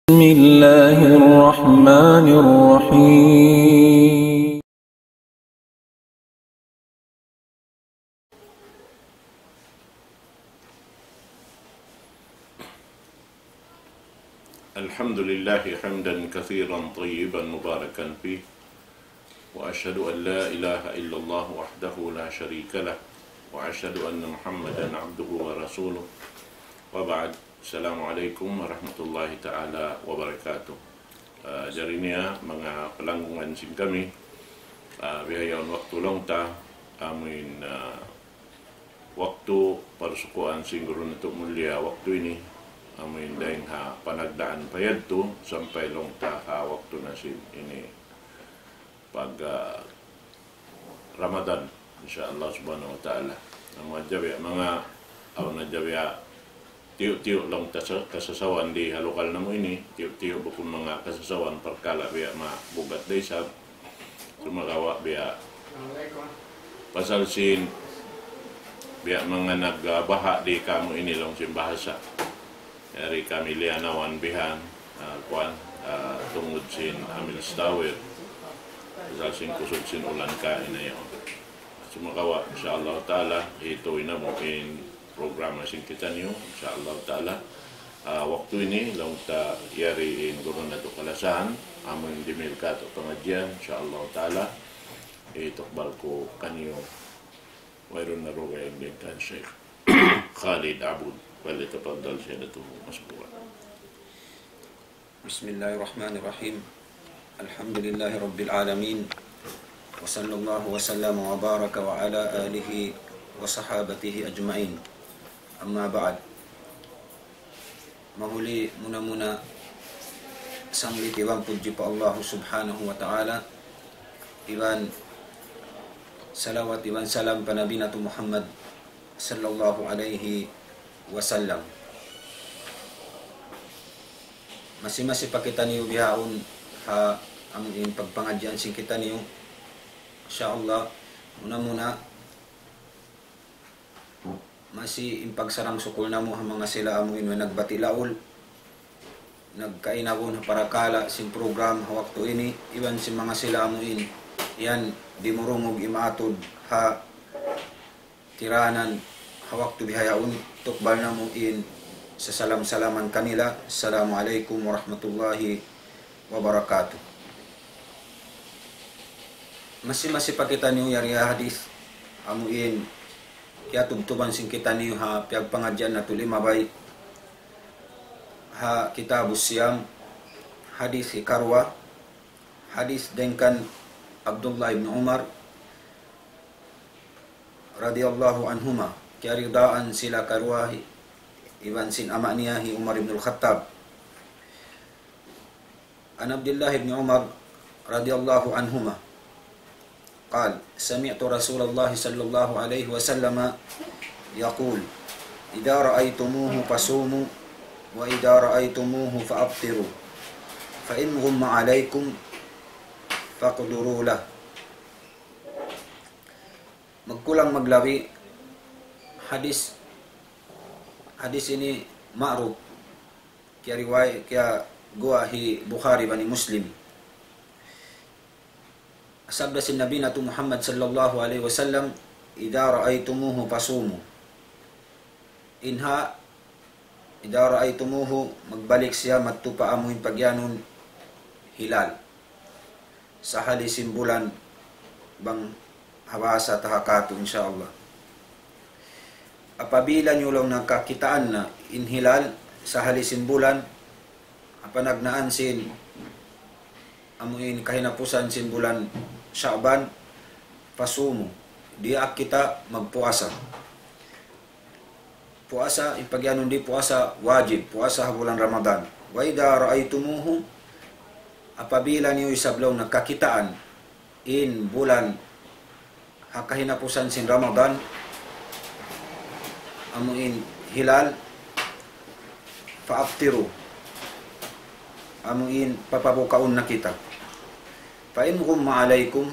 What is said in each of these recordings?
بسم الله الرحمن الرحيم. الحمد لله حمدا كثيرا طيبا مباركا فيه، وأشهد أن لا إله إلا الله وحده لا شريك له، وأشهد أن محمدا عبده ورسوله، وبعد. Assalamualaikum warahmatullahi ta'ala wabarakatuh. Jarinya mga pelanggungan sing kami, bihayaon waktu long ta, amin waktu persukuan sing guru nato mulia waktu ini, amin dahin ha panagdaan payad to, sampai long ta ha waktu na sin ini pag Ramadan, insyaAllah subhanahu wa ta'ala. Mga jabi, mga na jabi tiyo-tiyo lang kasasawan di halukal na mo ini, tiyo-tiyo bukong mga kasasawan perkala biya mabugat day sa sumagawa biya pasalsin biya mga nagbaha di kamo ini lang sin bahasa yari kami lianawan bihan tungod sin amil stawir pasalsin kusod sin ulan ka inayaw sumagawa insyaAllah ta'ala ito mo in programa sing kita niyo insyaAllah ta'ala. Waktu ini lang ta yariin guru na to kalasahan amon dimil ka to pengajian insyaAllah ta'ala itokbal ko kanyo mayroon na rogay din kan Sheikh Khalid Abud walitafaddal siya na to masbuwa. Bismillahirrahmanirrahim. Alhamdulillahi Rabbil Alamin, wa sallallahu wa sallam wa baraka wa ala alihi wa sahabatihi ajma'in. Amma ba'd. Mahuli muna sanglit iwan puji pa Allah subhanahu wa ta'ala, iwan salawat iwan salam pa Nabi Natu Muhammad sallallahu alaihi wasallam. Masih pa kita niyo bihaon ha amin pagpangadyan sing kita niyo insyaallah. Muna masih impagsarang sukul na mo mga sila amuin na nagbatilaol nagkainawon para kala sin program ha waktu ini iwan si mga sila amuin yan di murungog imaatod ha tiranan ha waktu bihayaon tukbal na mo in sa salam-salaman kanila. Assalamualaikum warahmatullahi wabarakatuh. Masih pa kita niyo yari hadis amuin kaya tubtuban sing kita niyo ha pagpangadyan na tulima bay ha kitabus siyam hadis ikarwa hadis dengkan Abdullah ibn Umar radhiyallahu anhuma kaya ridaan sila karwa iwan sin ama niya hi Umar ibn al-Khattab. An Abdullah ibn Umar radhiyallahu anhuma قال سمعت رسول الله صلى الله عليه وسلم يقول إذا رأيتموه فصوموا وإذا رأيتموه فأفطروا فإن غم عليكم فاقدروا له. Magkulang maglawi hadis ini ma'ruf kaya riwayat kaya gua hi Bukhari bani Muslim. Sabda si Nabi Natu Muhammad sallallahu alaihi wasallam, idza ra'aitumuhu fasumu. Idza ra'aitumuhu magbalik siya matupa amuin pagyanon hilal sa halisin bulan bang hawasa tahakatu insyaallah. Apabila nyo lang nakakitaan na in hilal sa halisin bulan apanagnaan sin amuin kahinapusan sin bulan Sya'ban pasumo diak kita magpuasa. Puasa ipagyanon di puasa wajib, puasa bulan Ramadan. Wa idza ra'aitumuhu apabila niyo isablaw nagkakitaan in bulan hakahinapusan sin Ramadan amuin hilal fa'aftiru amuin papabukaon na kita. Fa in ghumma alaikum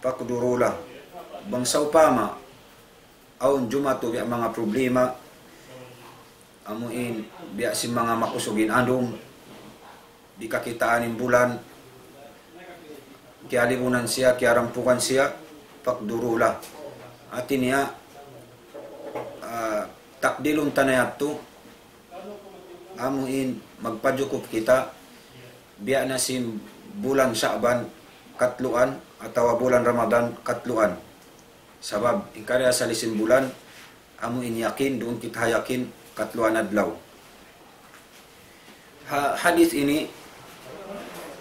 faqdurula. Bangsaw pama aun jumato mga problema amuin biya si mga makusugin andong di kakitaan ng bulan kialibunan siya kiarampukan siya pakdurula atin niya takdilon tanayat to amuin magpajukup kita biya na si bulan Sha'ban katluan atau bulan Ramadan katluan sabab ingkarya sa lisin bulan amuin yakin doon kita yakin katluan adlaw. Hadis ini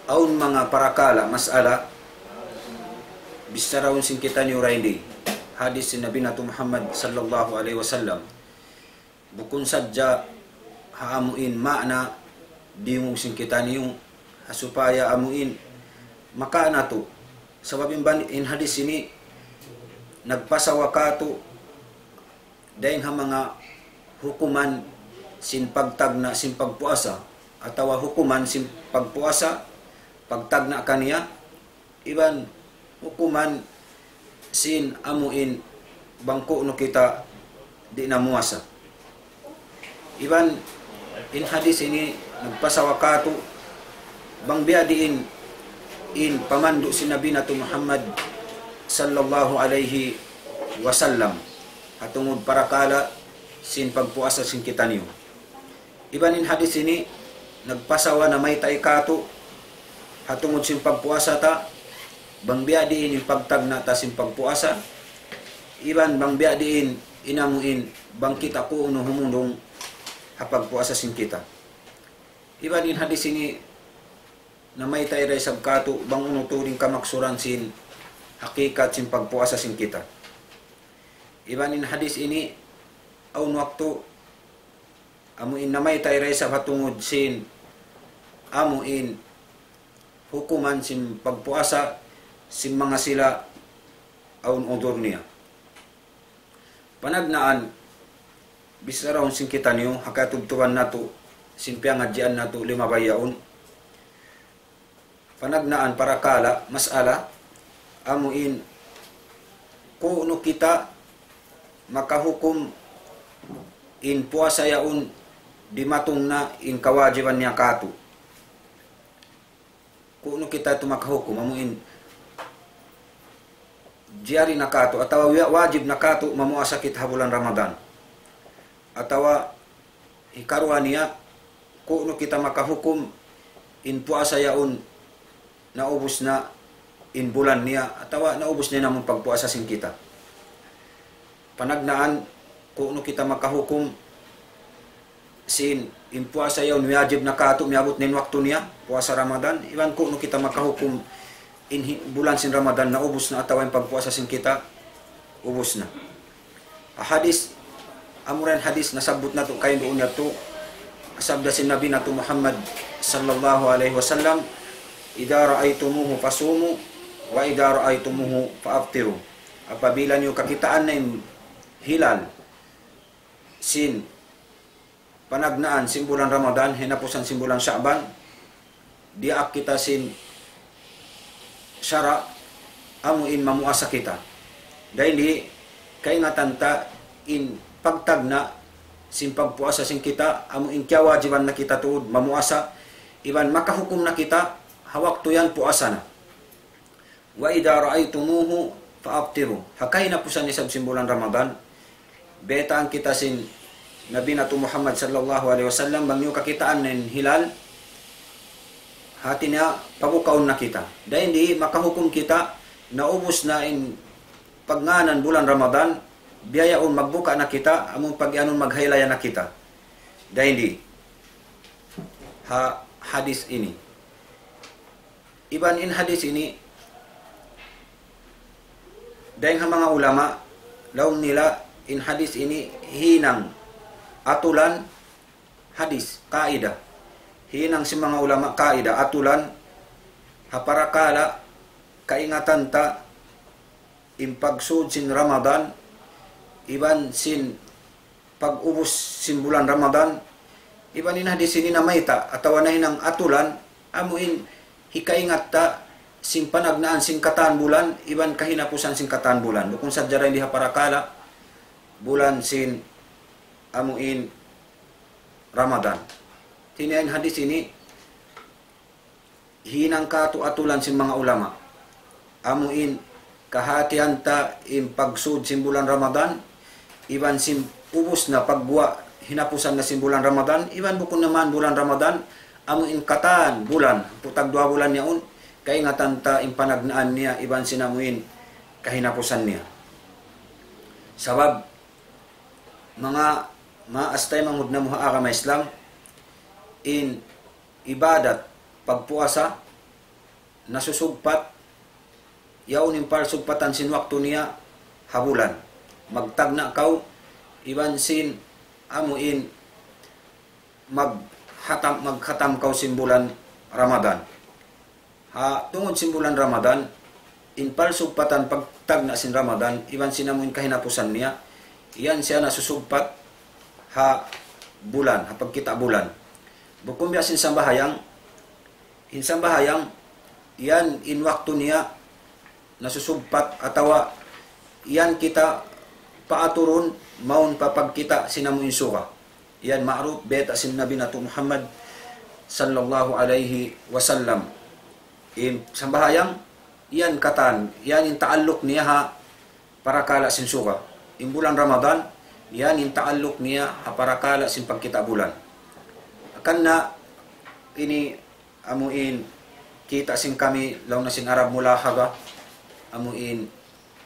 aun mga parakala masala bisaraun sing kita ni uraindi hadis si Nabi Nato Muhammad sallallahu alaihi wasallam bukun sadja haamuin makna dimong sing kita niyo supaya amuin maka na to sabab in hadis ini nagpasawakato dahil ha mga hukuman sin pagtagna sin pagpuasa atau hukuman sin pagpuasa pagtagna kaniya iban hukuman sin amuin bangko no kita di namuasa iban in hadis ini nagpasawakato bang biadiin in pamandu si Nabi Nato Muhammad sallallahu alaihi wasallam atungod parakala sin pagpuasa sin kita niyo iban in hadis ini nagpasawa na may taikato hatungod sin pagpuasa ta bang biadiin in pagtagna ta sin pagpuasa iban bang biadiin inamuin bang kita ko uno humundong hapagpuasa sin kita iban in hadis ini na may tayray sabkato bang unuturing kamaksuran sin hakikat sin pagpuasa sin kita iban in hadis ini aun waktu amuin na may tayray sa hatungod sin amuin hukuman sin pagpuasa sin mga sila aun odor niya panagnaan bisaraon sin kita niyo hakatubtuan nato sin piangadyan nato 5 bayaon panagnaan parakala masala amuin kuno kita makahukum in puasa yaun di matong na in kawajiban niya kato kuno kita ito makahukum amuin jiyari na kato atawa wajib na kato mamuasa kita bulan Ramadan atawa hikaruan niya kuno kita makahukum in puasa yaun naubos na in bulan niya atawa naubos niya namang pagpuasa sin kita panagnaan kung kita makahukum sin in puasa yaw wajib na kato miabot nin waktu niya puasa Ramadan iwan kung kita makahukum in bulan sin Ramadan naubos na atawa yung pagpuasa sin kita ubos na hadis amuran hadis nasabot na to kayo doon na to sabda sin Nabi Nato Muhammad sallallahu alaihi wasallam idza ra'aytumuhu fasumu wa idza ra'aytumuhu fa'aftiru apabila niyo kakitaan na yung hilal sin panagnaan sin bulan Ramadan hinapusan sin bulan Sha'ban diak kita sin syara amuin mamuasa kita dahil di kaingatan ta in pagtagna sin pagpuasa sin kita amuin kya wajiban na kita tuod mamuasa iban makahukum na kita hawak to yan puasa na wa idza ra'aytumuhu fa'aftiru hakay na pusan ni sin bulan Ramadan beta ang kita sin Nabi Nato Muhammad sallallahu alaihi wasallam bangyo kakitaan nin hilal hati niya pabukaon na kita dahil hindi makahukum kita naubos na in pagnganan bulan Ramadan biyayaon magbuka na kita among pag-anon maghaylaya na kita dahil hindi hadis ini iban in hadis ini dahil mga ulama laong nila in hadis ini hinang atulan hadis kaidah hinang si mga ulama kaidah atulan haparakala kaingatan ta impagsud sin Ramadan iban sin pag-ubos sin bulan Ramadan iban in hadis ini namayta atawa na hinang atulan amuin hikaingat ta sin panagnaan sin kataan bulan iban kahinapusan sin kataan bulan bukun sadya rin diha parakala bulan sin amuin Ramadan. Tinayan hadis ini hinang katu-atulan sin mga ulama. Amuin kahatian ta in pagsud sin bulan Ramadan, iban sim ubos na pagbuwa hinapusan na sin bulan Ramadan, iban bukon naman bulan Ramadan, amuin katan bulan, putag 2 bulan niyaon, kay ingatan ta in panagnaan niya, iban sinamuin kahinapusan niya. Sabab mga maastay mangud na muha ka Islam in ibadat pagpuasa nasusugpat yaon in parsugpatan sin waktu niya habulan magtagna kaw iban sin amuin maghatam kaw sin bulan Ramadan ha tungod sin bulan Ramadan in parsugpatan pagtagna sin Ramadan iban sin amuin kahinapusan niya iyan siya nasusugpat ha bulan ha pagkita bulan bukum biasin sambahayang in sambahayang iyan in waktu niya nasusugpat atawa iyan kita paaturun maun papagkita sinamuin suka iyan ma'ruf beta sin Nabi nato Muhammad sallallahu alaihi wasallam in sambahayang iyan katan iyan in taalluk niya ha para kala sin suka in bulan Ramadan yan in taalluk niya para kala sin pagkita bulan akan na ini amuin kita sing kami law na sing Arab mula haga amuin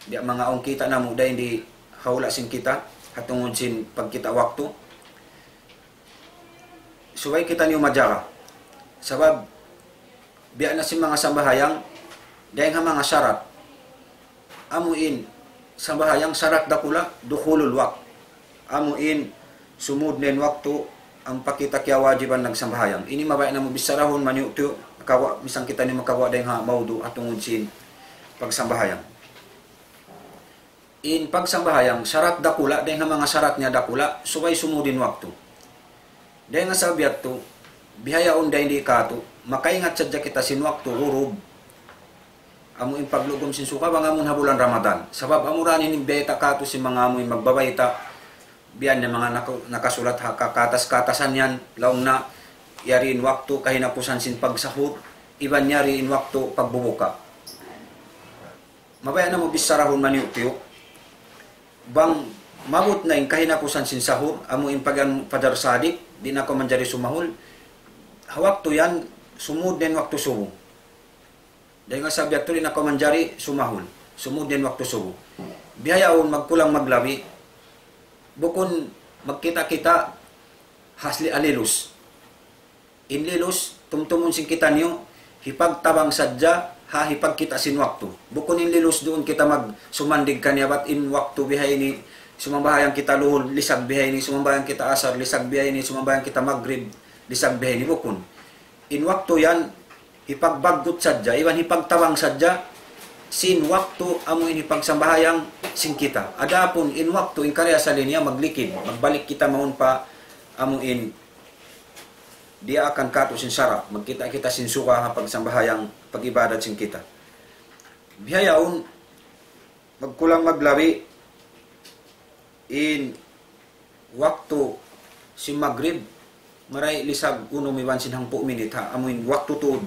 di mga ong kita na mo dahil di hawla sin kita hatungod sin pagkita waktu suway kita niyo madjara sabab biya na sin mga sambahayang dahil nga mga syarat amuin sambahayang syarat dakula dukhulul waqt amuin sumud nen waktu ang pakita kya wajiban nagsambahayang ini mabay na mabisarahon maniuto kawa misang kita ni makawa dahil nga maudu atungod sin pagsambahayang in pagsambahayang syarat dakula dahil nga mga syarat niya dakula subay sumudin waktu dahil nga sabiat to bihayaon dahil di kato makaingat sadya kita sin waktu hurub amo in paglugom sin suka bang amon habulan Ramadan sabab amuranin in beta kato sin mga amoy magbabayta biyan ng mga nakasulat ha kakatas-katasan yan laong na yari in waktu kahinapusan sin pagsahur iban yari in waktu pagbubuka mabaya na mo bisarahon maniutiyo bang mabut na in kahinapusan sin sahur amo in pagan Fajr Sadiq di na ko manjari sumahul waktu yan sumud din waktu subuh dahil nga sabi ato rin ako manjari sumahul sumud din waktu subuh bihayaon magkulang maglabi bukon magkita-kita hasli alilus in lilus tumtumon sin kita niyo hipagtabang sadya ha hipagkita sin waktu bukon in lilus doon kita magsumandig kanya bat in waktu bihay ni sumambahayang kita luhol lisag bihay ni sumambahayang kita asar lisag bihay ni sumambahayang kita maghrib lisag bihay ni bukon in waktu yan hipagbagot sadya iwan hipagtabang sadya sin waktu amo ini pagsambahayang sin kita adapun in waktu in karya sa linya maglikid magbalik kita maun pa amo in dia akan kato sin sarap magkita kita sin suka ha pagsambahayang pagibadat sin kita bihayaon magkulang maglabi in waktu sin maghrib maray lisag uno miwan sin hangpo minit ha amo in waktu tuod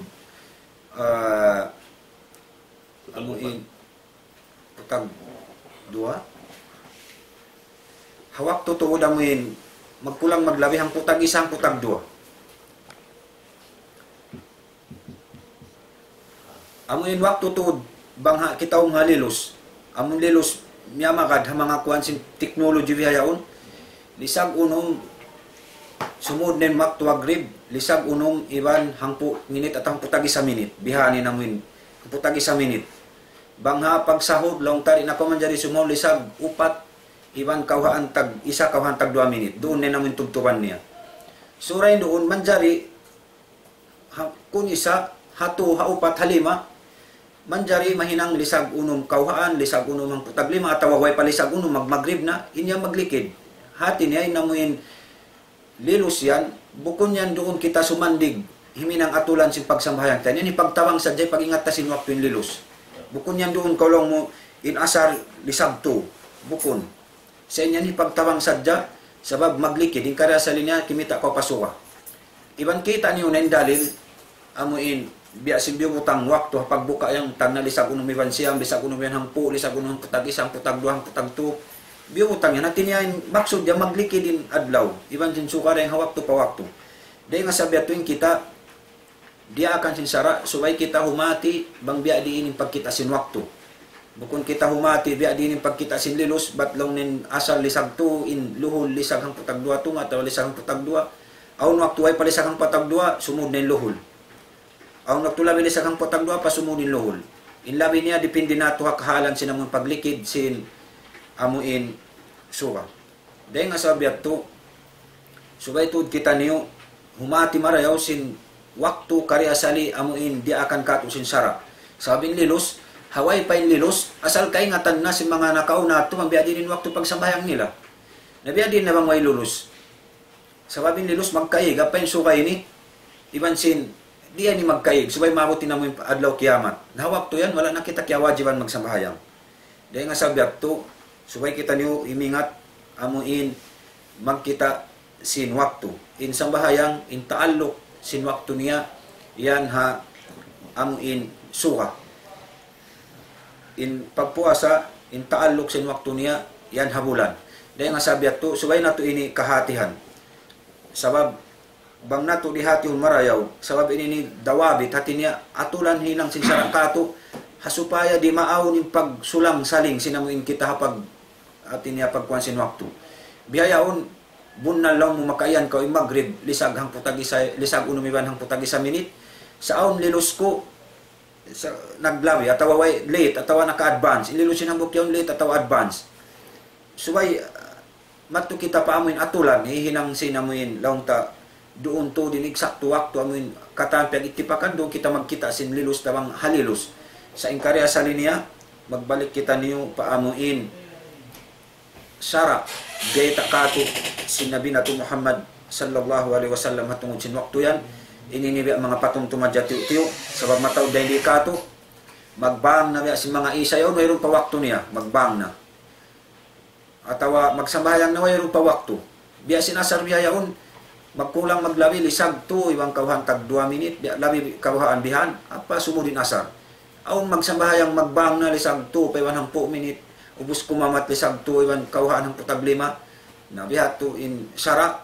amuin putag 2 hawak tutuod amuin magkulang maglabi hang putag 1 putag 2 amuin waktu tuod bangha kita halilus amun lilus miyamakad ha mga kuan sin technology bihayaon lisag unong sumud nen waktu agrib lisag unong iban hangpo minit at hangpo tag 1 minit bihani namuin hangpo tag 1 minit bangha pagsahod long tari na ko man jari sumol lisag upat iban kawhaan tag 1 kawhaan tag 2 minit doon na namin tugtuban niya suray doon man jari kun isa hatu haupat halima man jari mahinang lisag unom kawhaan lisag unom ang putag 5 atawa way palisag unom magmagrib na inya maglikid hati niya inamuin lilus yan bukon yan doon kita sumandig himinang atulan sin pagsambahayan kanya ni pagtawang sadya pagingat ta sin waktu in lilus bukon yan doon kolong mo in asar lisag to bukon sa inyan ipagtawang sadya Sabab maglikid, in karya sa linya, kimita ko pasuka. Iban kita niyo na dalil, amuin, biya simbiyo butang waktu, pagbuka yung tang na lisag unumiwan siyang, lisag unumiwan hangpu, lisag unumiwan putag isang, putag duhang, putag tu. Biyo butang yan, natin yan, maksud yan, maglikid din adlaw. Iban sin suka rin hawakto pa wakto. Dahil nga sabi atuin kita, dia akan sinsara, subay kita humati, bang biya diinin pagkita sin wakto. Bukun kita humati, biya diinin pagkita sin lilos, batlong nin asal lisag tu, in luhul lisag hang putag dua tu, atau lisag hang putag dua. Aun waktu ay palisag hang putag dua, sumud nin luhul. Aun waktu labi lisag hang putag dua, pasumud nin luhul. In labi niya, dipindi na tuha kahalan sinamon paglikid, sin amuin suka. Dahil nga sabi ato, subay tud kita niyo, humati marayaw sin waktu karya sali amuin di akan katu sin sara. Sabing lilos, haway pa yung lilos, asal kaingatan na si mga nakauna ito, mabiya din waktu pagsambayang nila. Nabiya din na bang may lulus. Sababing lilos, magkaig, apa yung suka ini, iban sin, di yan ni magkaig, subay mabuti na mo yung adlaw kiyamat. Nahawak to yan, wala na kita kaya wajiban magsambayang. Dahil nga sabi ito, subay kita niyo imingat, amuin, magkita sin waktu. In sambahayang, in taalok, sin waktu niya, yan ha, amuin, suka. In pagpuasa, in taalok sin waktu niya, yan habulan. Dahil nga sabi ito, subay na ito ini kahatihan. Sabab, bang nato dihatihon marayaw, sabab ini ni dawabit, hati niya, atulan hinang sin sarangkato, hasupaya di maaw ni pagsulang saling, sinamuin kita hapag, atin niya pagkuhan sin waktu. Biyayaon, bunal lang mo makayan ka, magrib, lisag hang putagi sa, lisag unumiban hang putagi sa minute, sa aon lilos ko, naglabi, atawa way late, atawa naka-advance, ililusin ang bukyaw late, atawa advance. Subay, matu kita pa amuin atulan, hihinang sinamuin, laong ta, doon to din eksakto wakto amuin, katampiag itipakan, doon kita magkita sin lilos tawang halilos. Sa inkarya sa linya, magbalik kita niyo pa amuin, sara, gaya takato, sinabi na to Muhammad sallallahu alaihi wasallam hatungod sin wakto yan, ininibi ang mga patumtumad tiyo, sabab mataw dahil kato, magbang na si mga isa yun, mayroon pa wakto niya, magbang na. Atawa magsambayang na mayroon pa wakto. Biya sinasar biya yaon, magkulang maglabi, lisag to, ibang kauhan tag 2 minit, biya labi kauhaan bihan, apa sumudin asar. Aon magsambayang magbang na lisag to, paiwan hang 4 minit, ubus kumamat lisag to, ibang kauhaan hang putag 5, na biya to in sara,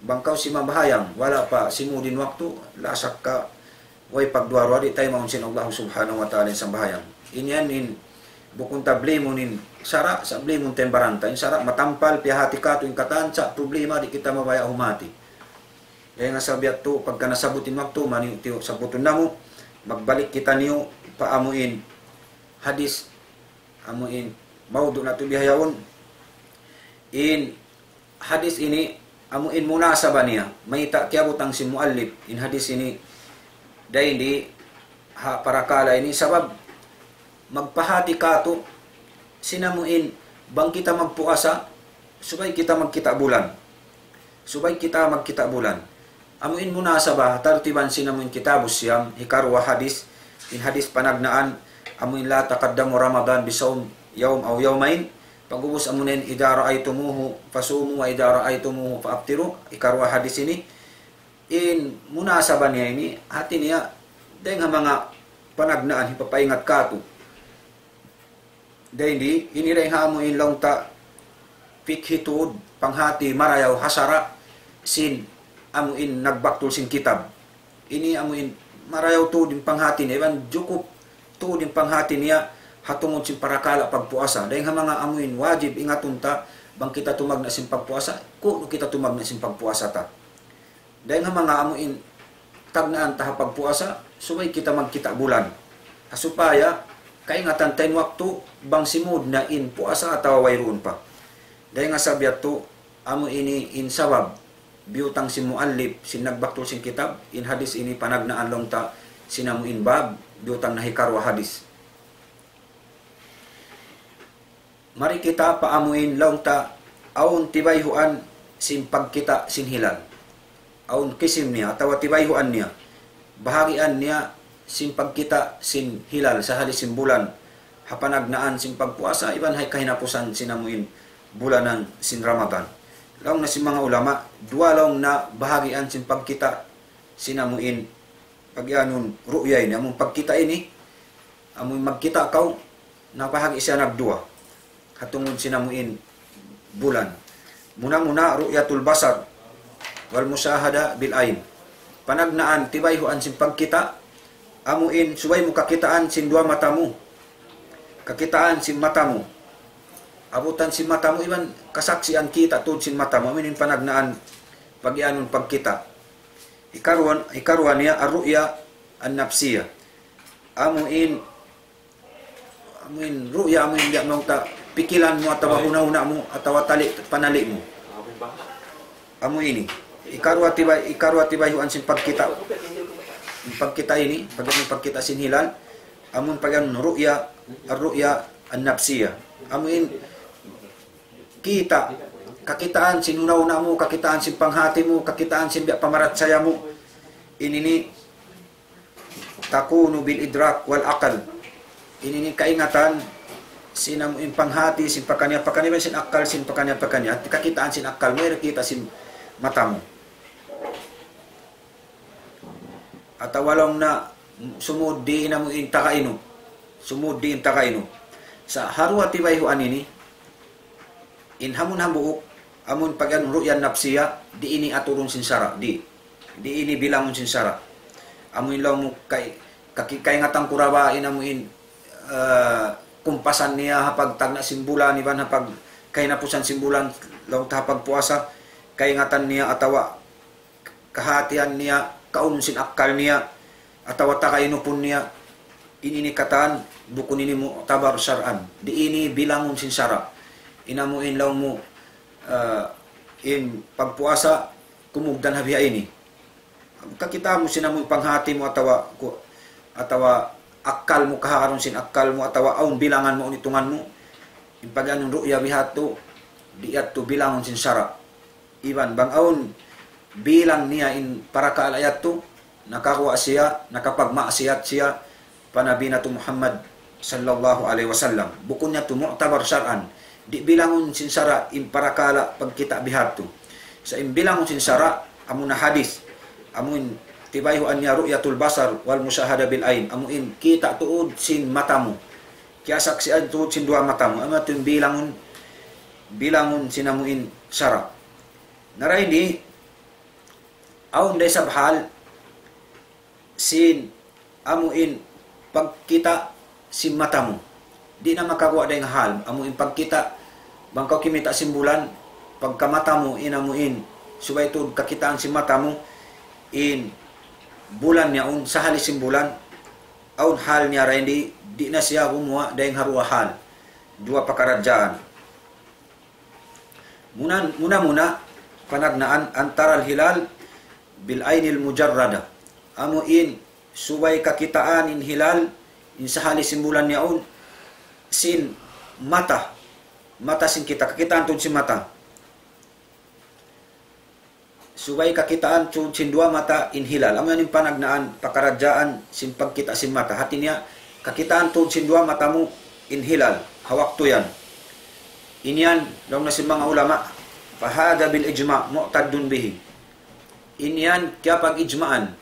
bangkaw si mabahayang, wala pa simudin waktu, lasak ka, way pagduaro, di tayo maunsin Allah subhanahu wa ta'ala sa bahayang. Inyan in, bukun tabli mo nin, sara, sabli mo tembaranta, in sara, matampal, piyahati ka, tuwing katansa, problema, di kita mabaya humati. Kaya nga sabi at to, pagka nasabutin waktu, maniw, tiyo, sabutin na mo, magbalik kita niyo, paamuin, hadis, amuin, maudo na ito bihayaon, in hadis ini, amuin munasaba niya, may takyabutang si muallib, in hadis ini, dahil di, para kala ini, sabab, magpahati kato, sinamuin, bang kita magpuasa, subay kita magkita bulan. Subay kita magkita bulan. Amuin munasaba, tartiban sinamuin kitabus siyam, hikarwa hadis, in hadis panagnaan, amuin la takaddamu Ramadan bisawm yawm aw yawmain, pag-ubos amunin, idara ay tumuhu, pasumu wa idara ay tumuhu, paaptiru, ikarwa hadis ini, in munasaba niya ini, hati niya, dahil nga mga panagnaan, hipapaingat kato, dahil di, iniray hamuin lang ta, pikhitud, panghati, marayaw, hasara, sin, amuin, nagbaktul sin kitab. Ini amuin, marayaw to din panghati niya, iban, jukup, to din panghati niya, hatungod sin parakala pagpuasa. Dahil nga mga amuin, wajib, ingatun ta, bang kita tumag na sin pagpuasa, kung kita tumag na sin pagpuasa ta. Dahil nga mga amuin, tagnaan ta pagpuasa, subay kita magkita bulan. Asupaya, kaingatan tayo waktu, bang simud na in puasa atawa wayroon pa. Dahil nga sabi ato, amo ini in sawab, biutang si muallib, sin nagbaktul sin kitab, in hadis ini panagnaan long ta, sinamu in bab, biutang nahikarwa hadis. Mari kita paamuin long ta, aun tibayhuan sin pagkita sin hilal. Aun kisim niya, atawa tibayhuan niya, bahagian niya, sin pagkita sin hilal sa halis sin bulan, hapanagnaan sin pagpuasa, iban hay kahinapusan sinamuin bulanan sin Ramadan. Laong na si mga ulama, dua laong na bahagian sin pagkita sinamuin pagyanon ru'ya ini among pagkita ini among magkita kaw napahagi siya nagdua hatungod sinamuin bulan. Muna ru'yatul basar wal musyahada bil ain. Panagnaan tibayhuan sin pagkita amuin subay mo kakitaan sin dua matamu. Kakitaan sin matamu. Abutan sin matamu iban kasaksian kita tud sin matamu amin panagnaan pagyanon pagkita. Ikaruan niya ar-ru'ya an-nafsiyah. Amuin ru'ya amuin dia mau ta pikilan mo atawa una-una mo atawa tali panali mo. Amo ini ikarwa tibay huan sin pagkita. Pagkita ini pagkita sin hilal amun pagan ru'ya ar-ru'ya an-nafsiyah. Amuin kita kakitaan sin una-una mo, kakitaan sin panghati mo, kakitaan sin pamaratsaya mo. Ini ni takunu bil idrak wal aqal. Ini ni kaingatan sinam in panghati sin pakanya sin akal sin pakanya kakitaan sin akal mo kita sin matamu. At walong na sumud di na mo in takaino. Sumud di in takaino. Sa harwa tibayhuan ini in hamun hambuok amun pagan ru'yan nafsiya di ini aturun sinsara di ini bilangon sinsara amun law mo kay ngatang kurawa inamuin kumpasan niya hapag tagna simbulan iban hapag kay napusan simbulan law hapag puasa kay ngatan niya atawa kahatian niya kaun sin akal niya atawa takainupon niya ini kataan bukun ini mo tabar syar'an di ini bilangon sinsara inamuin law mo in pagpuasa kumugdan habiha ini kakita mo sinamoy panghati mo atawa akal mo kaharon sin akal mo atawa aun bilangan mo unitungan mo in paganon ru'ya bihato diat to bilangon sin sara iban bang aun bilang niya in para kaalayat to nakakuha siya nakapagmaasiyat siya panabi na to Muhammad sallallahu alaihi wasallam bukun niya to mu'tabar syar'an di bilangon sinsara imparakala pagkita bihato sa imbilangon sinsara amun na hadis amun tibayhuan niya ru'yatul basar wal musyahada bil ain amun kita tuod sin matamu kaya saksian tuod sin dua matamu ama tun bilangon sinamuin sara naray ni aun day sabhal sin amuin pagkita sin matamu di na makakuha day nga hal amuin pagkita bangkaw kimita simbulan pagkamata mo inamuin subay tud kakitaan si mata mo in bulan niya un sa hali simbulan aun hal niya rin di na siya kumuha day haruha hal dua pakaradyaan muna panagnaan antara hilal bil ainil mujarrada amuin subay kakitaan in hilal in sa hali simbulan niya un sin mata sin kita kakitaan tun si mata subay kakitaan tun sin dua mata in hilal amo yan panagnaan pakaradyaan sin pagkita sin mata hati niya kakitaan tun sin dua mata mo in hilal hawak to yan inyan daw na si mga ulama fahada bil ijma mu'taddun bihi inyan kaya pag ijmaan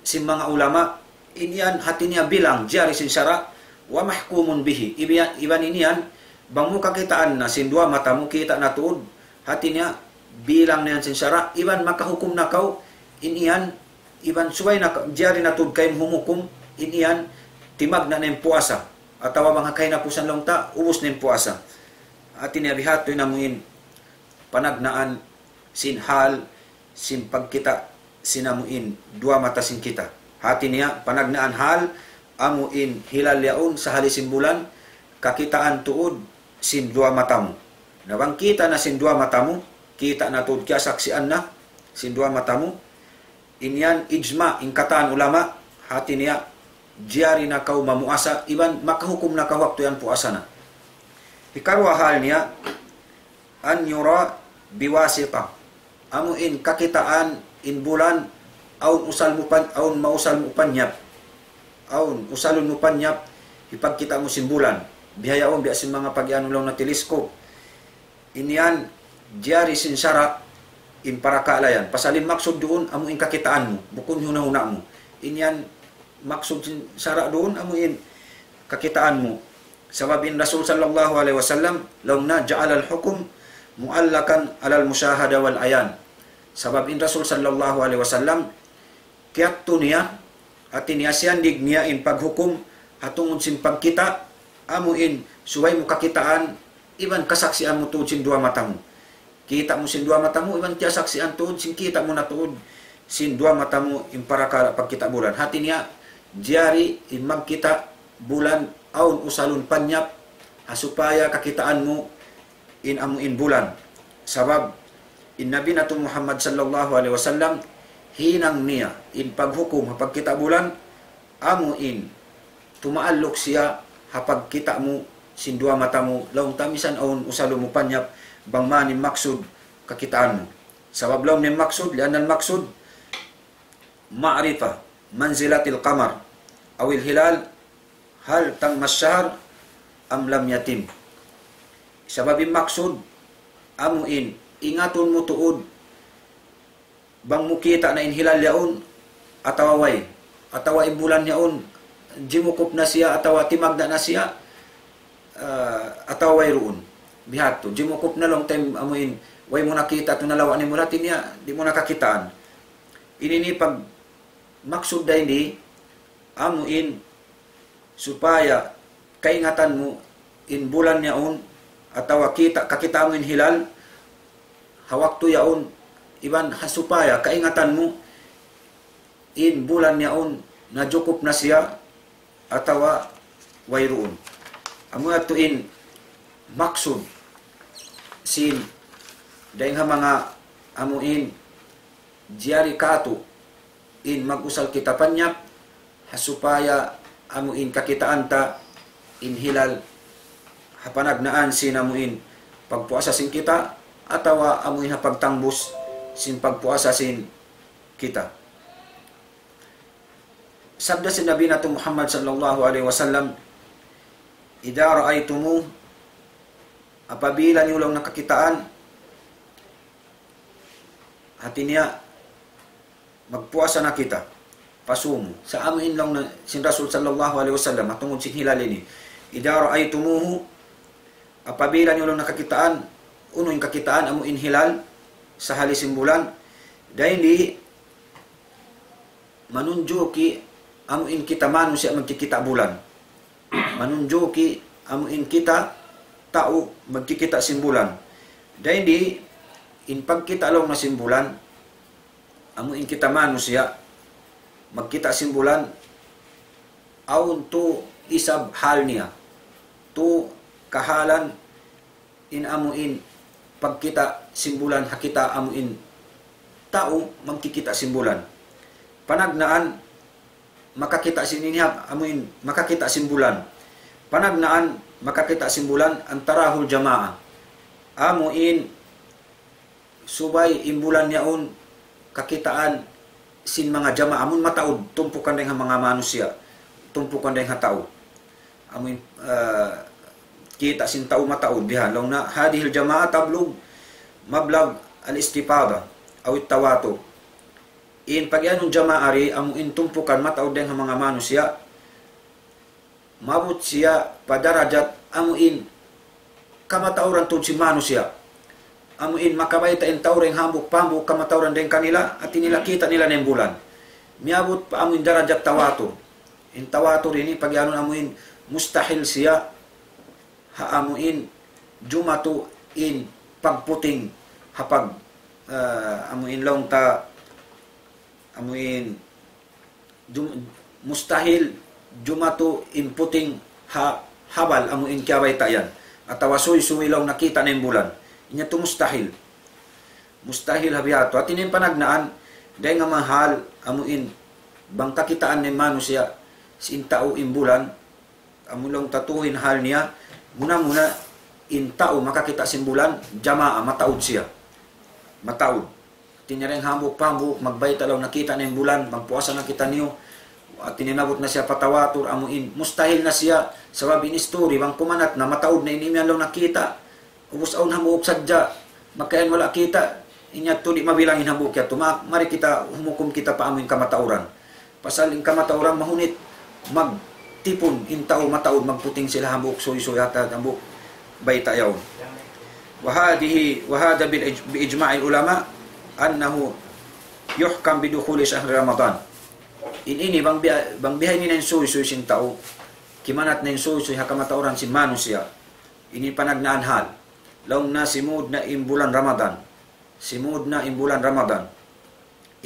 si mga ulama inyan hati niya bilang jari sin syara wa mahkumun bihi iban inian bang mo kakitaan na sin dua mata mo kita na tuod hati niya bilang niyan sin syara iban makahukum na kaw inian iban suway na jari na tuod kay humukum inian timag na ning puasa atawa mga kay napusan lang ta ubos ning puasa hati niya bihato namuin panagnaan sin hal sin pagkita sinamuin dua mata sin kita hati niya panagnaan hal amuin hilal yaun sa hali simbulan kakitaan tuod sin dua matamu nabang kita na sin dua matamu kita na tuod kaya saksian na sin dua matamu inyan ijma ingkataan ulama hati niya jari na kau mamuasa iban makahukum na ka waktu yan puasa na ikarwa hal niya an yura biwasita amuin kakitaan in bulan aun usal mupan aun mausal mupanyap aun usalon mo panyap ipagkita mo simbulan bihayaon biya sin mga pagyanon lang na teleskop inyan diari sin sara in para kaalayan. Pasalin maksud doon, amuin kakitaan mo, bukon huna-huna mo. Inyan, maksud sara doon, amuin kakitaan mo. Sababin Rasul sallallahu alaihi wasallam, launa ja'al al-hukum mu'allakan alal musyahada wal ayan. Sababin Rasul sallallahu alaihi wasallam, kiyat to niya, at iniyasyandig niya in paghukom, hatungod sin pagkita, amuin, suway mo kakitaan, iban kasaksian mo tuod sin dua mata mo. Kita mo sin dua mata mo, iban tiya saksian tuod, sin kita mo na tuod, sin dua mata mo, in para ka pagkita bulan. Hati niya, diari, in magkita bulan, aun usalun panyap, supaya kakitaan mo, in amuin bulan. Sabab, in Nabi nato Muhammad sallallahu alaihi wasallam, hinang niya, in paghukom, pagkita bulan, amuin, tumaalok siya, hapag kita mo, sin dua mata mo, laong tamisan aun usalo mo panyap, bang manin maksud, kakitaan mo. Sabab laong nin maksud, lianan maksud, ma'rifa, manzilatil qamar, awil hilal, hal tang masyar, am lam yatim. Sababin maksud, amuin, ingaton mo tuod, bang mukita na inhilal yaon, atawaway, ataway bulan yaon, jimukop na siya, atawa timagda na siya, ataway roon. Bihato, jimukop na long time, amuin, way mo nakita, ito nalawa ni mulatin niya, di mo nakakitaan. Ini pag maksud da ini, amuin, supaya kaingatan mo, in bulan yaon, atawa kita, kakita mo in hilal, hawak to yaon, iban supaya kaingatan mo, in bulan yaon, najukup na siya, atawa wayroon. Amo ato in maksud sin dahil nga mga amuin diari kato in magusal kita panyap hasupaya amuin kakitaan ta in hilal hapanagnaan sin amuin pagpuasa sin kita atawa amuin hapagtangbos sin pagpuasa sin kita. Sabda si Nabi nato Muhammad sallallahu alaihi wasallam, idza ra'aytumu, apabila niyo lang nakakitaan, hati niya, magpuasa na kita, pasumo. Sa amin lang na sin Rasul sallallahu alaihi wasallam, matungod sin hilal ini, idza ra'aytumuhu, apabila niyo lang nakakitaan, uno yung kakitaan, amo in hilal, sa halising bulan, dahil di, manunjuki, amuin kita manu siya magkikita bulan. Manunjuki amuin kita tao magkikita simbulan. Dahil di in pagkita long na simbulan amuin kita manu siya magkita simbulan aun to isab hal niya. To kahalan in amuin pagkita simbulan hakita amuin tao magkikita simbulan. Panagnaan makakita sininiap amuin makakita simbulan. Panagnaan makakita simbulan antarahul jamaah. Amuin subay imbulan yaon kakitaan sin mga jamaah amun mataod tumpukan deng mga manusia, tumpukan deng tao. Amuin kita sin tao mataod diha long na hadihil jamaah tablug mablag al-istifada aw tawato. In pagyanong jamaari amuin tumpukan mataod din ang mga manusia mabot siya padarajat amuin kamatauran tun si manusia amuin makabayta in taureng hambuk pambuk kamatauran din kanila at nila kita nila ng bulan miabot pa amuin darajat tawatur in tawatur ini pagyanon amuin mustahil siya haamuin jumatu in pagputing hapag amuin long ta amuin mustahil jumatu inputing habal amuin kiaway tayan at awasoy sumilaw nakita na yung bulan inya to mustahil habiato at inin panagnaan dahil nga mahal amuin bang kakitaan ni manusia sin tao imbulan amulong tatuhin hal niya muna in tao makakita simbulan jamaa mataod siya mataod tinyareng hambuk-pambuk, magbayta lang nakita na yung bulan, magpuasa na kita niyo, at tininabot na siya patawatur, amuin, mustahil na siya, sa wabin story, bang kumanat na, mataod na inimyan lang nakita, ubus aun hamuok sadya, makayan wala kita, inya to di mabilang hinabuk ya to. Mari kita humukom kita paamin kamatauran. Pasal in kamatauran mahunit magtipon in tao mataod magputing sila hambuk soy-soy hata hambuk bayta yaw. Wa hada bi ijma'il ulama annahu yuhkam bidukhuli syahr Ramadan. Ini bang bihay ni nen soy-soy sin tao. Kimanat nen soy-soy hakamatauran sin manusia. Ini panagnaan hal. Laung na simud na imbulan Ramadan. Simud na imbulan Ramadan.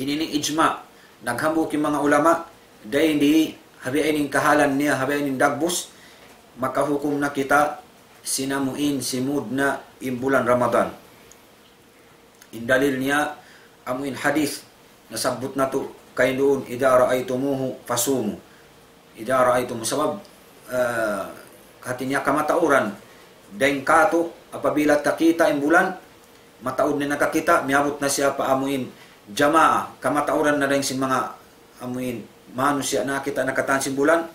Ini ni ijma. Naghambuk yung mga ulama. Dahil di habiain yung kahalan niya, habiain yung dagbus. Makahukom na kita sinamuin simud na imbulan Ramadan. Indalil niya amuin hadith. Nasabot na to. Kain doon, idha ra'aytumuhu fasumu. Idha ra'aytumuhu. Sabab, hati niya kamatauran. Dahil kato, apabila takita yung bulan, mataod na nakakita, miabot na siya paamuin jamaa, kamatauran na rin sin mga amuin manusia na kita nakatansin bulan,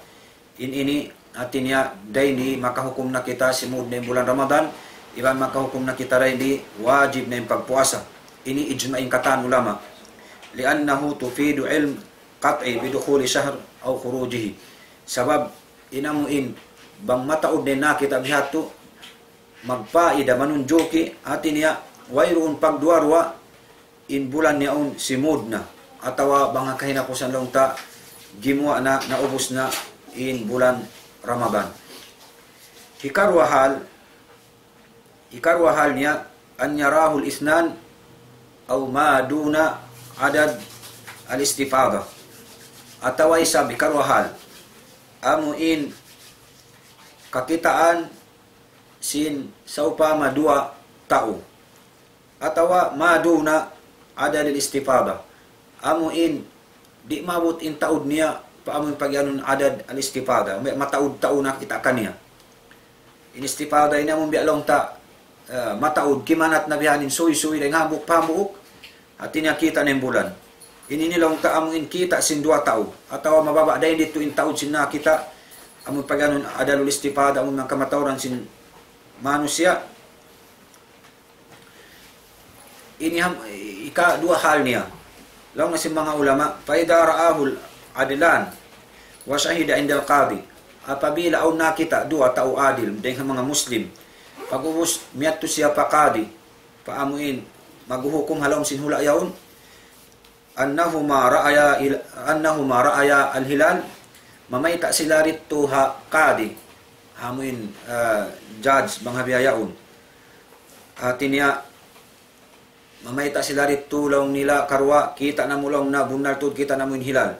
ini atin niya, dahil di makahukom na kita simud na yung bulan Ramadan, iban makahukom na kita rin di wajib na yung pagpuasa. Ini ijma'in katan ulama. Liannahu tufidu ilm qat'i bidukhuli syahr aw khurujihi. Sabab, inamuin, bang mataod na nakita bihato, magpaida manunjoki atin niya wayroon pagduarwa in bulan niyaon simud na atawa bang kahinakusan lang ta gimwa na naubos na in bulan Ramadan. Ikarwahal niya an yarahul isnan aw ma duna adad al-istifada atawa isa ikarwahal amuin kakitaan sin saupa madua tao atawa maduna ada lil istifada amuin di mabut in taud niya paamun pagyanun adad al istifada mataud tao na kita kaniya in istifada ina mong bialong ta mataud kimanat na bihanin suy-suy dahil hambuk pamuk at niya ng bulan ini nilong ta amuin kita sin dua tao atawa mababa dahil dito in taud sin na kita amun pagyanun adal lil istifada amun mga kamatauran sin manusia ini dua hal niya law na si mga ulama fa idza ra'ahul adilan wa shahida indal qadi apabila au nakita dua tao adil dengan mga muslim pagubos miadto siya pa qadi paamuin maghuhukom halom sin hula yaon annahuma ra'aya al-hilal mamayta sila rito ha qadi hamuin judge mga biyayaon atin niya mamayta sila rito lang nila karwa kita na mulong na bunal tud kita na mun hilal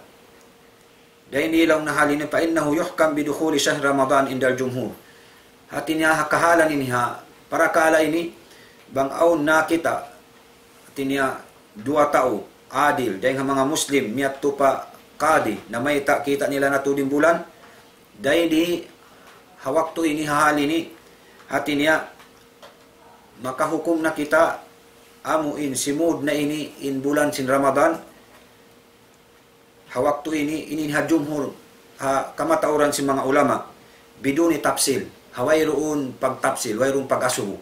dahil nilang nahalin pa innahu yuhkam bidukhuli syahr Ramadan indal jumhur atin niya hakahalan ini ha para kala ini bang aun na kita atin niya dua tao adil dahil mga muslim miyat to pa qadi na mayta kita nila na tuding bulan dahil di hawakto ini hahali ni hati niya makahukom na kita amuin simud na ini in bulan sin Ramadan hawakto ini hajumhur kamatauran si mga ulama biduni tapsil hawayroon pagtapsil wayroon pag-asubo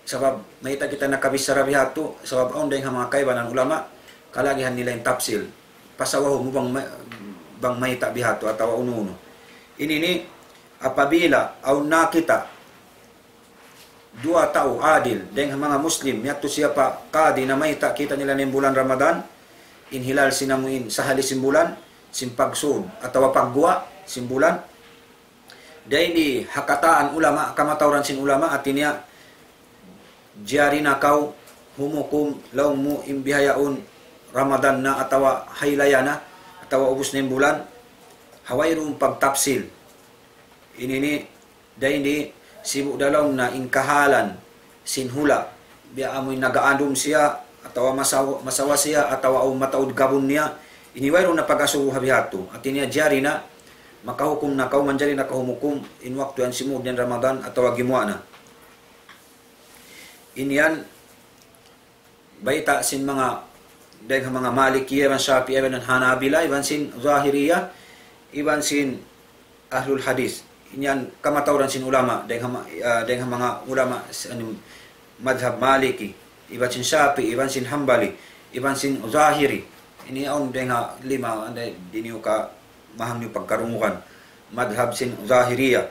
sabab mayta kita nakabisara bihato sabab onday nga mga kaibanan ulama kalagihan nila yung tapsil pasawaho mo bang mayta bihato atawa uno ini ni apabila au nakita dua tao adil dengan mga muslim yato siya pa qadi na mayta kita nila ng bulan Ramadan inhilal sinamuin sa halis simbulan simpagsun atawa pagguwa simbulan dahil di hakataan ulama kamatauran sin ulama atinya jari na kau humukum law mo imbihayaon Ramadan na atawa haylaya na atawa ubos na yung bulan hawayroon pagtapsil ini dahil di sibu dalong na inkahalan sinhula biya amoy nagaandom siya atawa masawa siya atawa o mataod gabon niya iniwayroon na pag-asuho habihato at niya jari na makahukum na kau manjari na kahumukum in waktu yan simud yan Ramadan atawa gimwa na iniyan baita sin mga dahil mga Malikiya iban Shafi'i iban Hanabila iban sin Zahiriya iban sin Ahlul Hadis inyan kamatauran sin ulama dahil mga ulama madhab Maliki iban sin Shafi, iban sin Hanbali, iban sin Zahiri. Ini aun denga lima anday diniyo ka maham niyo pagkarungukan. Madhab sin Zahiriya,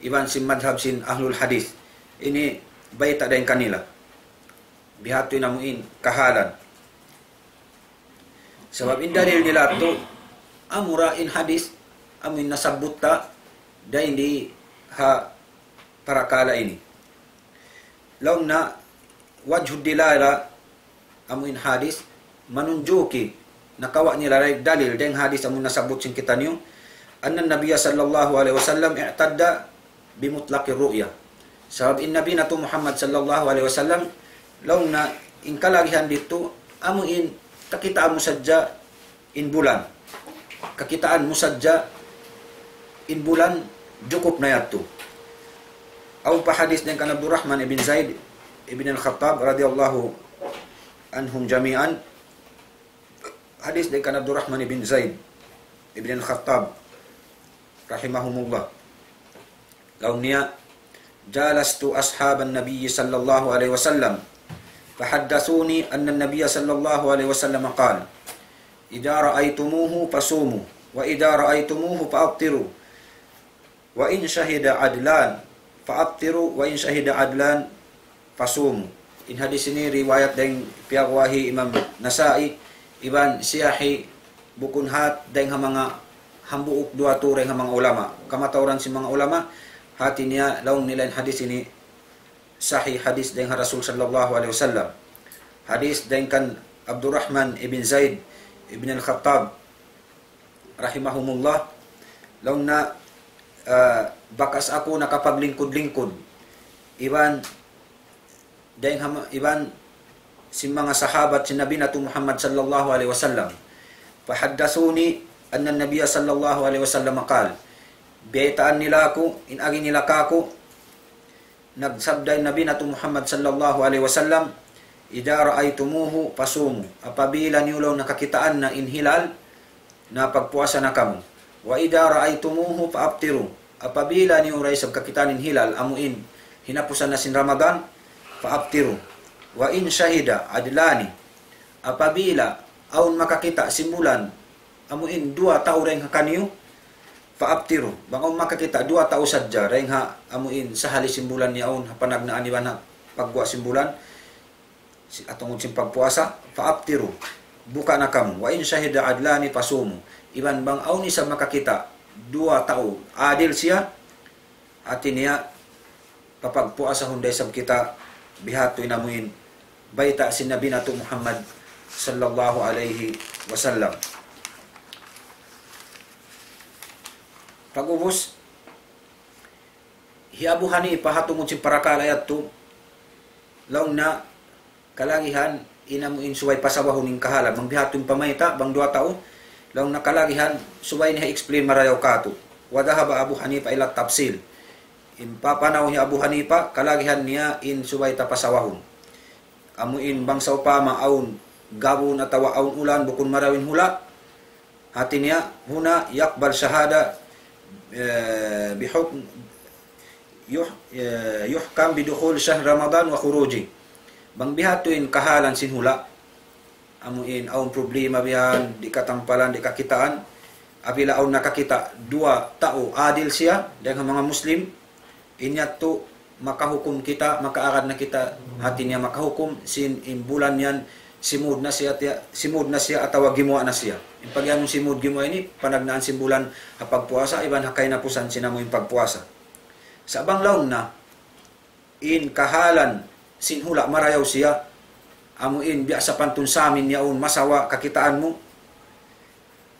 iban sin madhab sin Ahlul Hadis. Ini baita dahin kanila. Bihatoy namuin kahalan. Sebab in dalil nila to amura in hadis amin nasabut ta dahin di ha parakala ini. Law na wajhud dilala amin hadis manunjuki nakawa nila dalil deng hadis amun nasabut sin kita niyo anna nabiyya sallallahu alaihi wasallam i'tadda bimutlaqir ru'ya. Sebab in nabi natu Muhammad sallallahu alaihi wasallam law na in kalagihan dito amuin kakitaan mo sadya in bulan. Kakitaan mo sadya in bulan jukup na yato. Aw pa hadis din kan Abdurrahman ibn Zaid ibn al-Khattab radhiyallahu anhum jami'an. Hadis din kan Abdurrahman ibn Zaid ibn al-Khattab rahimahumullah. Law niya jalastu ashaban nabiy sallallahu alaihi wasallam فحدثوني أن النبي صلى الله عليه وسلم قال إذا رأيتموه فصوموا وإذا رأيتموه فأفطروا وإن شهد عدلان فأفطروا وإن شهد عدلان فصوموا. In hadis ini riwayat deng piagwahi Imam Nasai iban siyahi bukun hat deng mga hambuuk dua tureng mga ulama. Kamatauran si mga ulama hati niya laung nila hadis ini sahih hadis dengan Rasul sallallahu alaihi wasallam. Hadis dengan Abdurrahman ibn Zaid ibn al-Khattab rahimahumullah. Law na bakas ako nakapaglingkod-lingkod iban si mga sahabat si Nabi natu Muhammad sallallahu alaihi wasallam. Fahaddathuni anna an-nabiy sallallahu alaihi wasallam qala biaitaan nila ako inagi nila kako nagsabday Nabi natu Muhammad sallallahu alaihi wasallam idza ra'aytumuhu fasumu apabila niyo law nakakitaan na inhilal na pagpuasa na kamo wa idza ra'aytumuhu faaftiru apabila niyo ray sab kakitaan inhilal amuin hinapusan na sin Ramadan faaftiru wa in shahida adlani apabila aun makakita simulan amuin 2 taon ren kaniyo faaptiru bangong makakita 2 tao sadya reng ha amuin sa halis simbulan niyaon panagnaan iban ha pagwa simbulan atong sim pagpuasa faaptiru buka na kamo wa in shahida adlani pasumu iban bang aun isa makakita 2 tao adil siya atin niya papagpuasa hunday sab kita bihatoy namuin baita sin Nabi natu Muhammad sallallahu alaihi wasallam. Pagubos hi Abu Hanifah hatungod si parakalayat to law na kalagihan inamuin suway pasawahon ning kahalan mangbihaton pamayta bang 2 tao law na kalagihan suway ni explain marayaw kato wadahaba Abu Hanifah ila tafsil impapanaw ni Abu Hanifah kalagihan niya in suway ta pasawahon amuin bang sa upama aun gawon atawa aun ulan bukun marawin hula hati niya huna yakbal syahada بحكم يحكم بدخول شهر رمضان وخروجه bang bihatuin kahalan sinhula amuin aun problema bihan di katampalan di kakitaan apila aun nakakita 2 tao adil siya dengan mga muslim inya to makahukum kita makaarad na kita hati niya makahukum sin imbulan yan simud na siya atawa gimwa na siya. Yung pagyanong simud gimwa ini panagnaan simbulan pagpuasa iban hakay na pusan sinamo yung pagpuasa. Sa abang laon na in kahalan sinhula marayaw siya amuin biya sa pantun samin yaon masawa kakitaan mo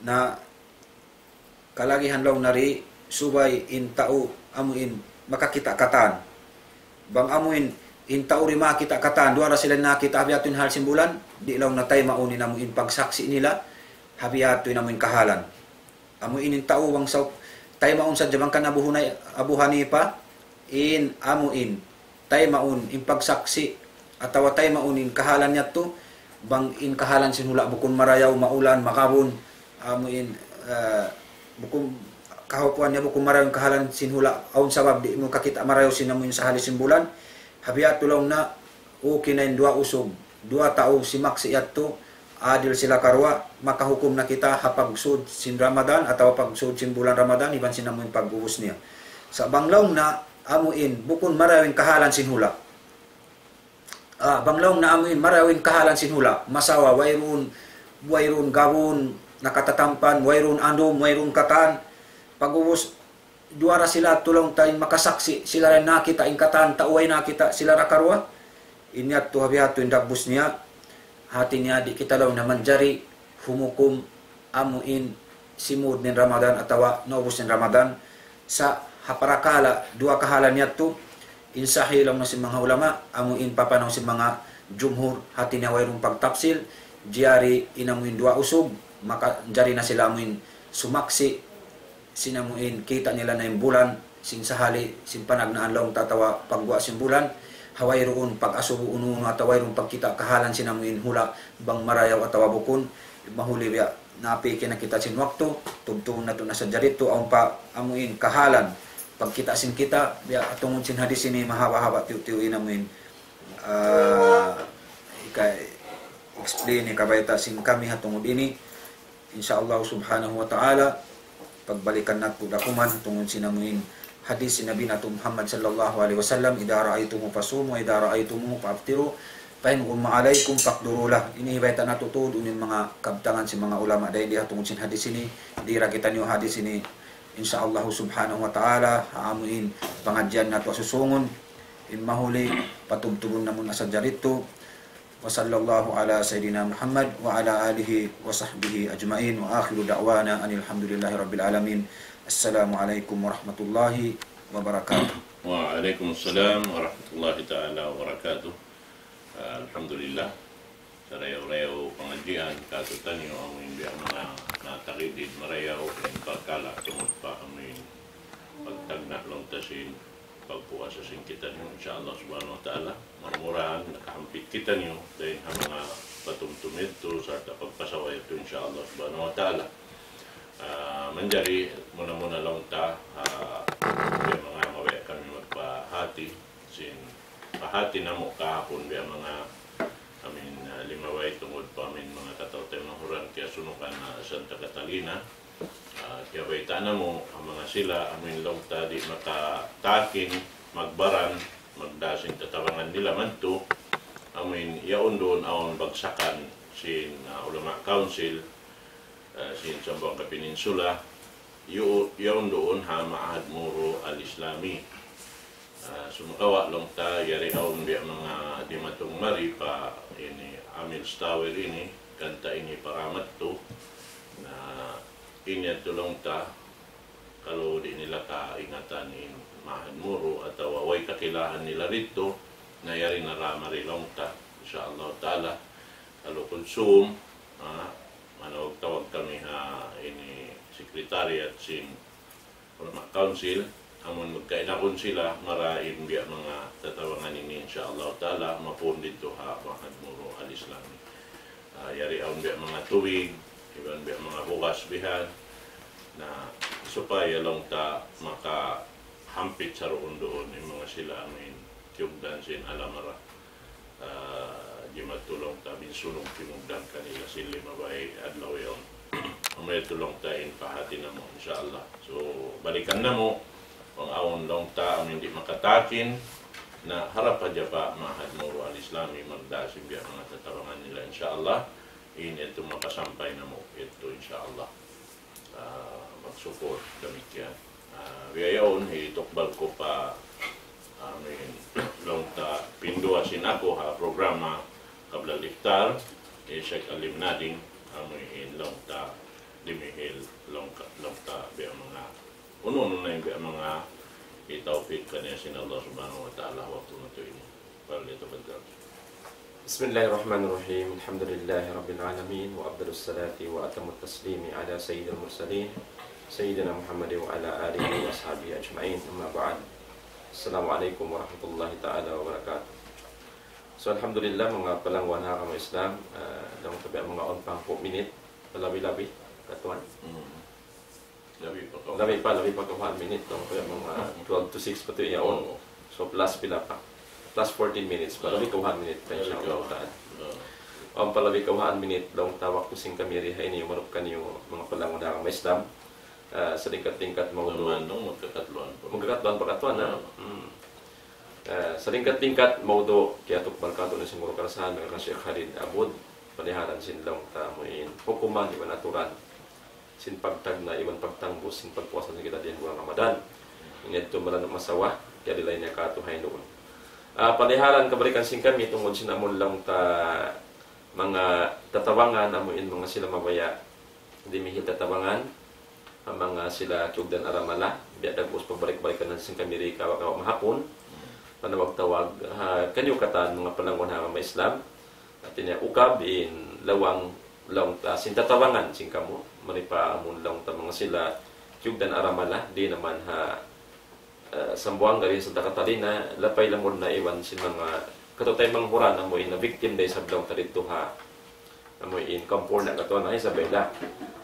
na kalagihan laon nari subay in tao amuin makakita katan. Bang amuin in tauri makita katan duara sila nakita habiaton hal simbulan di law natay mauni namuin pagsaksi nila habiaton namuin kahalan amuin in tao wang sa tay maun sa jabang kan Abu Hanifah in amuin tay maun in pagsaksi atawa tay maunin kahalan niya to bang in kahalan sinhula bukun marayaw maulan makabon amuin bukun kahupuan niya bukun marayaw kahalan sinhula aun sabab di mo kakita marayaw sinamuin sa halis simbulan habiat tulong na okay na yung dua usog, dua tao si maksi yato, adil sila karwa, makahukom na kita hapag sud sin Ramadan atau pag sud sin bulan Ramadan iban sinamoy pag-uus niya. Sa banglawng na amuin bukon marawing kahalan sin hula. Banglawng na amuin marawing kahalan sin hula, masawa wayron gawon nakatatampan, wayron andom, wayron katan, pag-uus duara sila tulong tayo makasaksi sila rin nakita ingkatan tauay nakita sila rakarwa inyat to habihato indabus niya hati niya di kita law na manjari humukum amuin simud nin Ramadan atawa naubos nin Ramadan sa haparakala dua kahalan niya to insahi lang na si mga ulama amuin papanaw si mga jumhur hati niya wayrong pagtapsil diari inamuin dua usog maka jari na sila amuin sumaksi sinamuin kita nila na yung bulan sing sahali sin panagnaan long tatawa pagwa sin bulan haway roon pag-asubo ununo at haway roon pagkita kahalan sinamuin hula bang marayaw at bukon mahuli biya napiki na kita sin wakto tugtong na to na sa jarito ang pa amuin kahalan pagkita sin kita biya atungod sin hadis ini mahaba-haba tiw-tiw inamuin explain ni kabayta sin kami hatungod ini insyaallah subhanahu wa ta'ala pagbalikan nato dakuman tungod sinamuin hadis si Nabi nato Muhammad sallallahu alaihi wasallam idza ra'aytumu fasumu idza ra'aytumu faftiru fa in umma alaikum faqdurulah ini hibatan nato tud unin mga kabtangan si mga ulama dahil di tungod sin hadis ini dira kita niyo hadis ini insyaallah subhanahu wa ta'ala haamuin pangadyan nato susungon in mahuli patubtubon namon sa jarito wa sallallahu ala sayidina Muhammad wa ala alihi wa sahbihi ajmain wa akhiru da'wana anil hamdulillahi rabbil alamin. Assalamualaikum warahmatullahi wabarakatuh. Waalaikumsalam warahmatullahi ta'ala wabarakatuh. Alhamdulillah sa rayaw-rayaw pengajian katutan yung amin biya mga natakidid marayaw in pagkala tungod pa amin pagtagna long tasin pagpuasa sin kita niyo insyaallah subhanahu wa ta'ala marmurahan nakahampit kita niyo dahil ang mga patumtumid to sa pagpasaway ito insyaallah subhanahu wa ta'ala manjari muna lang ta biya mga mawaya kami magpahati sin pahati na mo kahapon biya mga amin limaway tungod pa amin mga katawtay mga huran kaya sunukan na Santa Catalina kaya baita na mo ang mga sila amin lang tadi makatakin magbaran magdasing tatawangan nila man to amin yaon doon aon bagsakan sin ulama council sin Zamboanga Peninsula yaon doon ha Maahad Muro al-Islami sumakawa lang ta yari aon biya mga dimatong mari pa ini Amil Tower ini kanta ini paramat to na inya tulong ta kalau di nila kaingatan in Maahad Muro atau way kakilahan nila rito na yari na ramari long ta insyaallah ta'ala kalau konsum manawag tawag kami ha ini sekretariat sin ulama council amon magkainakon sila marain biya mga tatawangan ini insyaallah ta'ala mapun dito ha Maahad Muro al-Islami yari aon biya mga tuwig iban biya mga bukas bihan na supaya lang ta makahampit sa roon doon yung mga sila amin tiyugdan sin alamara di matulong ta binsulong tinugdan kanila sila mabay adlaw yun may tulong ta in pahati na mo insyaallah so balikan na mo ang awon lang ta amin di makatakin na harap pa dya pa Maahad Muro al-Islami magdasim biya mga tatawangan nila insyaallah ito makasampay na mo ito insyaallah mag-support demikian biyayaon hitokbal ko pa amin long ta pinduasin ako ha programa kabla iftar Sheikh Alim Nading amin long ta limihil long ta biya mga uno na yung biya mga itawfik kanya sin Allah subhanahu wa ta'ala waktu na ito ini palito badal. Bismillahirrahmanirrahim. Alhamdulillahi rabbil alamin wa afdalus salati wa atamut taslimi ala sayyidil mursalin sayyidina Muhammad wa ala alihi wa ashabihi ajma'in. Amma ba'd. Assalamualaikum warahmatullahi ta'ala wabarakatuh. So alhamdulillah mga palangwan ha kamo Islam lang tabi mga on pang 4 minute labi-labi katuan. Labi pa ko 1 minute tong mga 12 to 6 pa to yaon. So plus pila pa. plus 14 minutes. Palabi ka 1 minute pa insyaAllah ta'ala. Ang palabi ka 1 minute long tawak ko sing kamiri ha ini marup kan yung mga palangon na may Islam sa tingkat-tingkat mo do magkakatluan pakatuan na sa tingkat-tingkat mo do kaya tukbal ka doon sa muro karasahan ng Syekh Khalid Abud paliharan sin long tamuin hukuman iban aturan sin pagtag na iban pagtangbos sin pagpuasan sa kita din bulan Ramadan ini ito malan masawa kaya dilay niya katuhay noon paliharan kabalikan sin kami tungod sinamon lang ta mga tatawangan amuin mga sila mabaya hindi mihit tatawangan ang mga sila Tugdan Aramala biya dagos pabalik-balikan na sing kamiri kawa mahapon panawag tawag kanyo katan mga palangon ha mga Islam at niya ukab in lawang ta sin tatawangan sing kamo maripa amon lang ta mga sila Tugdan Aramala di naman ha sambuang gari sa Katalina lapay lamon na iwan sin mga katotay manghuran amoy na victim day sa blong tarito ha amoy in kampor na katuan na Isabela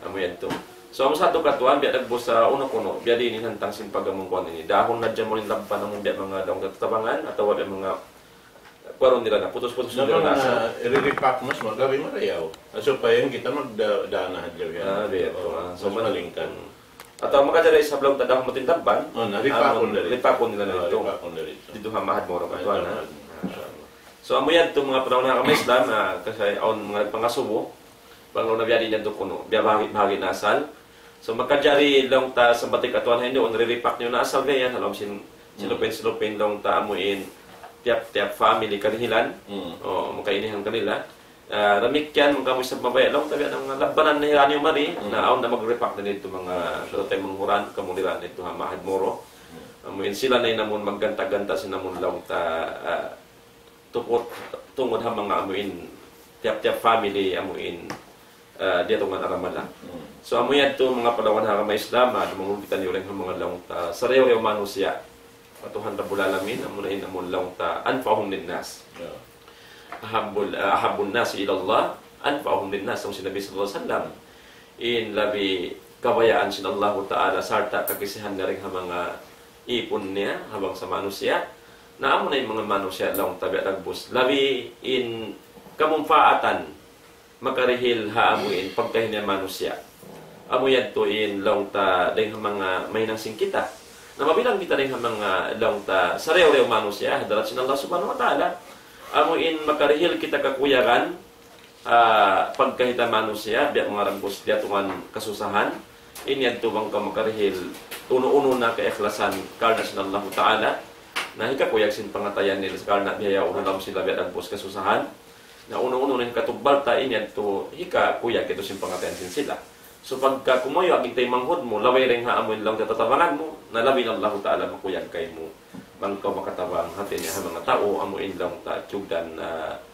amoy ito so ang sa ito katuan biya nagbos sa una kuno biya din hantang sin pagamong kuan ini dahon na dyan mo rin labpan ng biya mga daong tatabangan at wala mga kwaron nila na putos-putos nila nasa i-repack mas magabi marayaw so pa yun kita magdana hadlaw yan so manalingkan at ang makadalay sa blong tadang matindagban ripakon nila dito hamahad mo rin katuan ha so amoyan itong mga panahon na kami Islam kasi aon mga nagpangasubo panahon na biya din yan kuno biya bahagi na asal so makadjari lang ta sa batik atuan hindi on re-repack nyo na asal gaya halam silupin lang ta amuin tiap family kanihilan o makainihang kanila ramikyan mga kamoy sa mabaya lang tabi ang labanan na hiran yung mari na aon na mag-repack na nito mga tayo manghuran kamuliran nito mahad moro amuin sila na inamon magganta-ganta sinamon lang ta tungod ha mga amuin tiap-tiap family amuin dito nga Aramala. So amuyan ito mga palawan ha mga Islam dumangumpitan nyo rin mga lang ta sarew-rew manusia patuhan ta bulalamin amunain amon lang ta anfahum linnas ahabun nas ila Allah anfahum linnas ang sinabi sallallahu alaihi wasallam in labi kabayaan sin Allah Ta'ala sarta kakisihan na rin ha mga ipon niya habang sa manusia na amo na yung mga manusia lang tabi nagbus labi in kamumfaatan makarihil ha amuin pagkahin niya manusia amo yan to in lang ta dahil mga may nang singkita na mabilang kita rin mga lang ta sarew-rew manusia darat sin Allah subhanahu wa ta'ala amo in makarihil kita kakuyaran pagkahita manusia biya mga ragbus diya tungan kasusahan in yan to bang makarihil uno-uno na kaikhlasan karna sin Allah Ta'ala na hikakuyag sin pangatayan nila sa karna biyaya unalam sila biadang pos kasusahan na uno-uno na katubal ta inyan to hikakuyag ito sin pangatayan sin sila so pagka kumoyo aging tay manghod mo laway ring haamoy lang tatatabangan mo na labi ng Allah Ta'ala makuyag kay mo bangkaw makatabang hatin niya mga tao amuin lang ta tugdan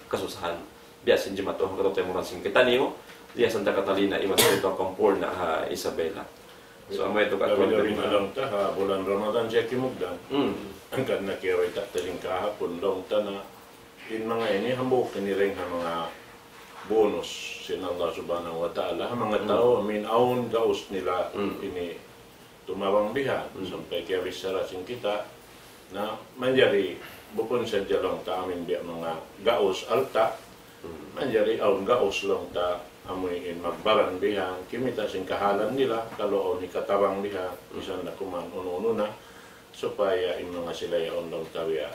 kasusahan biya sin jimato katotay mo ran sin kita niyo diya Santa Catalina iwas ito kampor na Isabela so amoy ito katuan na lang ta ha bulan Ramadan siya kimugdan ang kan na kaya ita taling kahapon long na in mga ini hambok ni ring ha mga bonus sin Allah subhanahu wa ta'ala ha mga tao amin aun gaus nila ini tumawang bihan sampai kaya bisara sin kita na manjari bukon sa jalong ta amin biya mga gaus alta manjari aun gaus long ta amoy in magbaran bihan kimita sin kahalan nila kalau ni katawang bihan bisan na kuman uno na supaya yung mga sila yung lang tawiya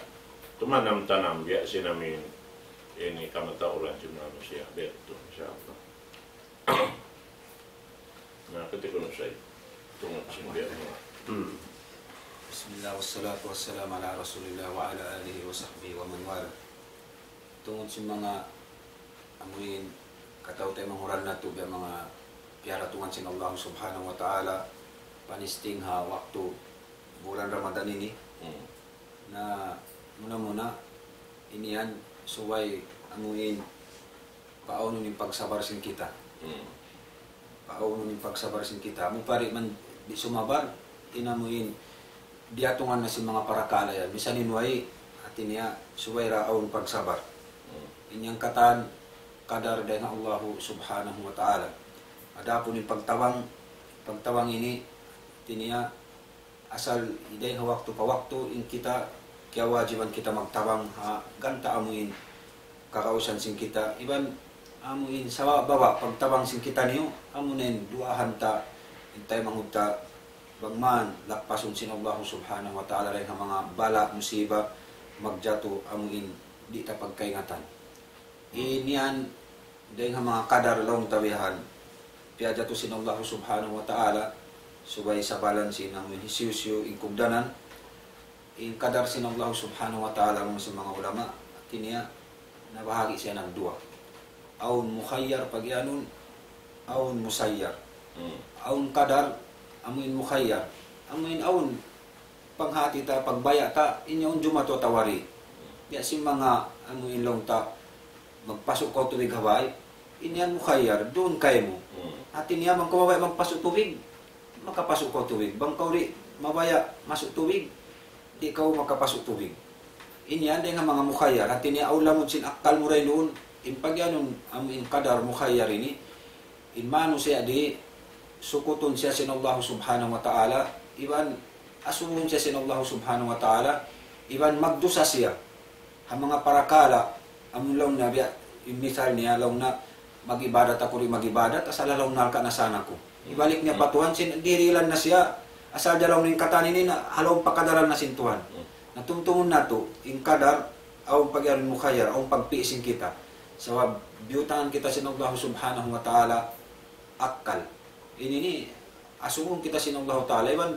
tumanam-tanam biya sinamin ini kamatauran si manusia beto insyaAllah na ketika nusay tunggu sinbiya mo Bismillah wassalatu wassalamu ala rasulillah wa ala alihi wa sahbihi wa man wala tungod si mga amuin kataw tayo manghuran na ito biya mga piaratungan sin Allah subhanahu wa ta'ala panisting ha waktu bulan Ramadan ini na muna ini yan suway amuin pauno ni pagsabar sin kita pauno ni pagsabar sin kita mo pari man di sumabar inamuin diatungan na si mga parakala yan bisan inway atin niya suway raon pagsabar inyang katan kadar dahil Allah subhanahu wa ta'ala ada po ni pagtawang ini tiniya asal iday waktu pa waktu in kita kaya wajiban kita magtawang ganta amuin kakausan sing kita iban amuin sa baba pagtawang sing kita niyo amunin duahan ta intay mangudta bangman lakpasun sin Allah subhanahu wa ta'ala rin ang mga bala musiba magjato amuin di ta pagkaingatan inian dahil ang mga kadar long tabihan piadya to sin Allah subhanahu wa ta'ala subay sa balansin ang hisyusyo ingkugdanan in kadar sin Allah subhanahu wa ta'ala sa mga ulama kiniya nabahagi siya ng dua aun mukhayyar pagyanon aun musayyar aun kadar amuin mukhayyar amuin aun panghati ta pagbaya ta inyon jumato tawari ya si mga amuin long ta magpasok ko tubig haway inyan mukhayyar doon kay mo atin niya magkaway magpasok tubig makapasok ko tubig bangkaw ri mabaya masuk tubig di ka makapasok tubig. Inyan din nga mga mukhayyar at tiniaulamod sin akal mo rin noon impagyanon ang kadar mukhayyar ini inmano siya di sukuton siya sin Allah subhanahu wa ta'ala iban asumun siya sin Allah subhanahu wa ta'ala iban magdusa siya ang mga parakala ang law na biya yung misal niya law na magibadat ako rin magibadat asala law na ka na sana ko ibalik niya patuhan sin dirilan na siya asal dalaw ning katanin ni na halaw pakadaran na sintuhan. Natungtungon nato ing kadar aw pagyaron mukhayyar aw pagpiising kita. Sa biyutangan kita sin Allah subhanahu wa ta'ala akal. Ini ni asumon kita sin Allah ta'ala iban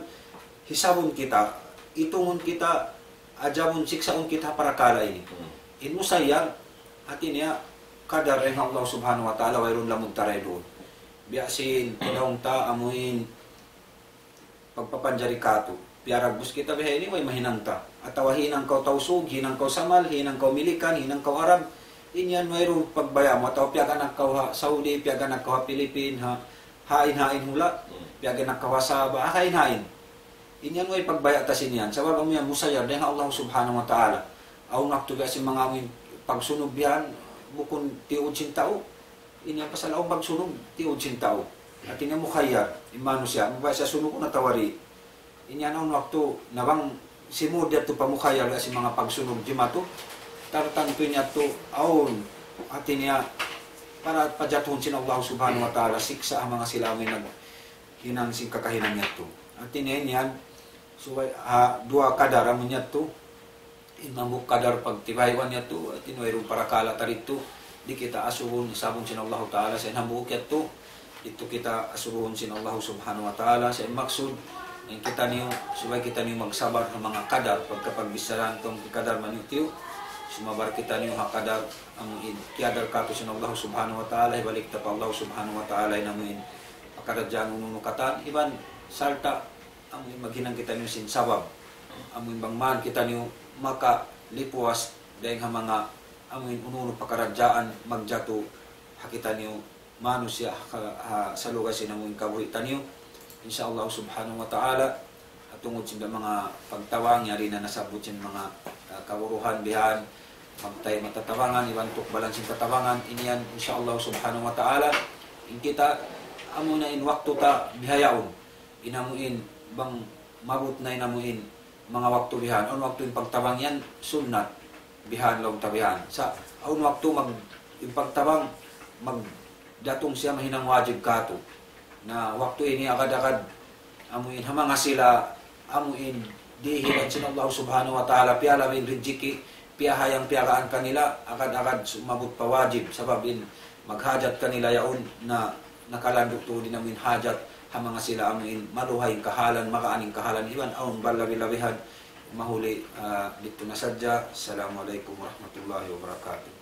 hisabon kita, itungon kita, ajamon siksaon kita para kala ini. In musayyar atin niya kadar ing Allah subhanahu wa ta'ala wayron lamon taray doon. Biasin daong ta amuin pagpapanjari kato. Piaragbus kita bihay ini, way mahinang ta. At hinang kau tausug, hinang kau samal, hinang kau milikan, hinang kau Arab. Inyan mayroong pagbaya mo. Ataw piaganak kau ha Saudi, piaganak kau ha Pilipin, ha hain-hain hula, piaganak kau ha Sabah, hain-hain. Inyan way pagbaya ta sinyan. Sabab mo yan musayar, dahil Allah subhanahu wa ta'ala. Aw naktuga si mga amin pagsunog biyan, bukon tiod sintao. Inyan pasalaw pagsunog, tiod sintao. At inyan mukhayyar, imano siya, mabaya sa sunog na tawari. Inyan ang waktu nabang simud yato pamukhayar si mga pagsunog di mato tartan ko niya to aon atin niya para pajatuhon sin Allah subhanahu wa ta'ala siksa ang mga silamin na hinang sing kakahinan niya to atin niyan so dua kadar mo niya to imamuk kadar pagtibaywan niya to atin mayroong parakala tarito di kita asuhon sabon sin Allah ta'ala sa inamuk yato dito kita asuhon sin Allah subhanahu wa ta'ala sa maksud yang kita niyo supaya kita niyo magsabar ng mga kadar pagkapagbisaran tong kadar manitiyo sumabar kita niyo ha kadar ang kiadar kato sa Allah subhanahu wa ta'ala ibalik ta pa Allah subhanahu wa ta'ala inamin pakaradyan nunukatan iban salta ang maghinang kita niyo sin sabab amin bangman kita niyo maka lipuas dahil ha mga amin ununo pakaradyaan magjato hakita niyo manusya sa lugar sinamuin kabuhitan niyo insyaallah subhanahu wa ta'ala at tungod sa mga pagtawang yari na nasabot sa mga kawuruhan bihan magtay matatawangan ibantok balansing katawangan iniyan insyaallah subhanahu wa ta'ala in kita amo na in waktu ta bihayaon inamuin bang mabut na inamuin mga waktu bihan on waktu in pagtawang yan sunnat bihan law tabihan sa on waktu mag pagtawang magdatong siya mahinang wajib kato na waktu ini agad-agad amuin hamanga sila amuin dihiban sin Allah subhanahu wa ta'ala pialawin rinjiki piyahayang piyagaan kanila agad-agad sumabot pa wajib sababin maghajat kanila yaon na nakalandok to din namin hajat hamanga sila amuin maluhay kahalan makaaning kahalan iban aun balabi-labihan mahuli dito na sadya. Assalamualaikum warahmatullahi wabarakatuh.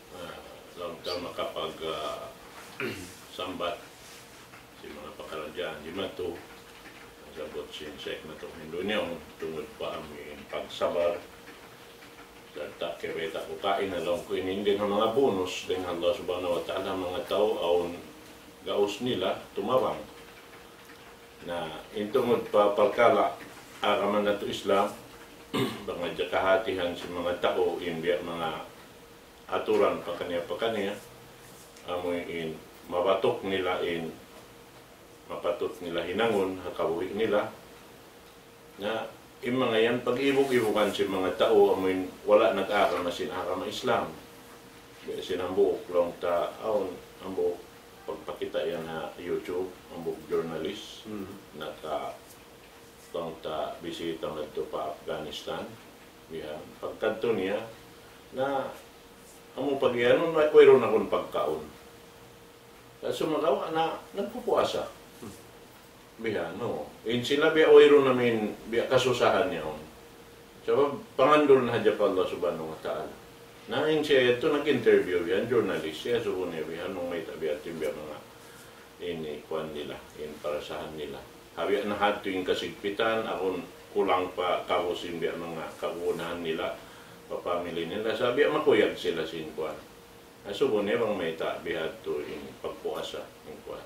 Lang makapag sambat si mga pakaradyan di mato sabot sin sek na itong Indonesia tungod pa amin pagsabar data kereta ko kain na lang ko inindin ng mga bonus dengan Allah subhanahu wa ta'ala mga tao aon gaos nila tumawang na intungod pa palkala araman na ito Islam mga jakahatihan si mga tao inbiya mga aturan pa kanya amoy in mabatok nila mapatot nila hinangon, hakabuhi nila na yung mga yan, pag-ibog-ibogan si mga tao, amin, wala nag-aral na sinara ng Islam. Sinambuok lang taon, ang buok, pagpakita yan na YouTube, ang buok journalist, tong ta bisita ngadto pa Afghanistan. Yan, pagkadto niya, na amo pagyanon may mayroon akong pagkaon. Kasi magawa na nagpupuasa. Biya no. In sila biya mayroon namin biya kasusahan niya on. So pangandol na hadya pa Allah subhanahu wa ta'ala. Nain siya ito nag-interview yan journalist siya so kuno biya nung may tabi at biya mga ini kwan nila, in parasahan nila. Habi na hato yung kasigpitan akong kulang pa kahusin biya mga kagunahan nila. Papamili nila, sabi makuyag sila sin kuan. Asubo niya bang may tabihat to in pagpuasa in kuan.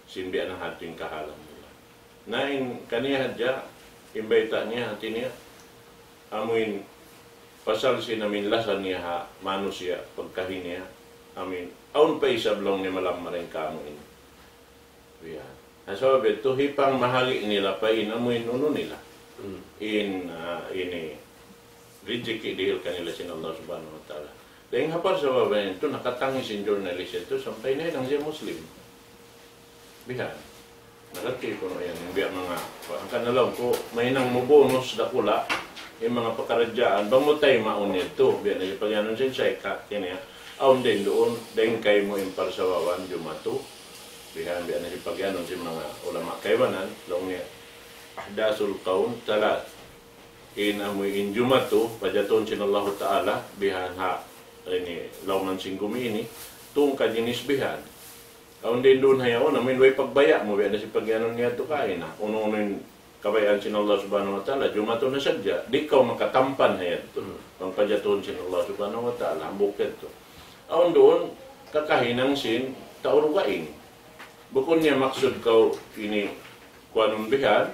Simbiya na hating kahalang nila. Nain kaniya hadya, imbayta niya hati niya. Amuin pasal sinamin lasan niya ha, mano siya pagkahin niya. Amin, aun pa isablong ni malam maring kamuin. Biya. Asabi to hipang mahali nila pa in amuin uno nila. Ini rijiki dihil kanila sin Allah subhanahu wa ta'ala. Dahil hapar sa babayan ito, nakatangis yung journalist ito, sampay na yun ang siya Muslim. Bihan. Nakati ko na yan, yung biya mga, ang kanalang ko, may nang mubonus na kula, yung mga pakaradyaan, bamutay maun ito, biya na yung pagyanon sin sayka, kanya, aun din doon, dahil kayo mo yung parsawawan, jumato, bihan, biya na yung pagyanon sin mga ulama kaibanan, long niya, ahdasul kaun, talat, amoy injumato pajaton sin Allah Ta'ala bihan ha ini lauman singgumi ini tung kajinis bihan aun din doon hayaw namin way pagbaya mo biyan si pagyanon niya to kain na uno-uno kabayaan sin Allah Subhanahu wa Ta'ala jumato na sadya di ka makatampan hayat to ang pajaton sin Allah Subhanahu wa Ta'ala ang bukid to aun doon kakahinang sin taurugain bukod niya maksud kau ini kuanun bihan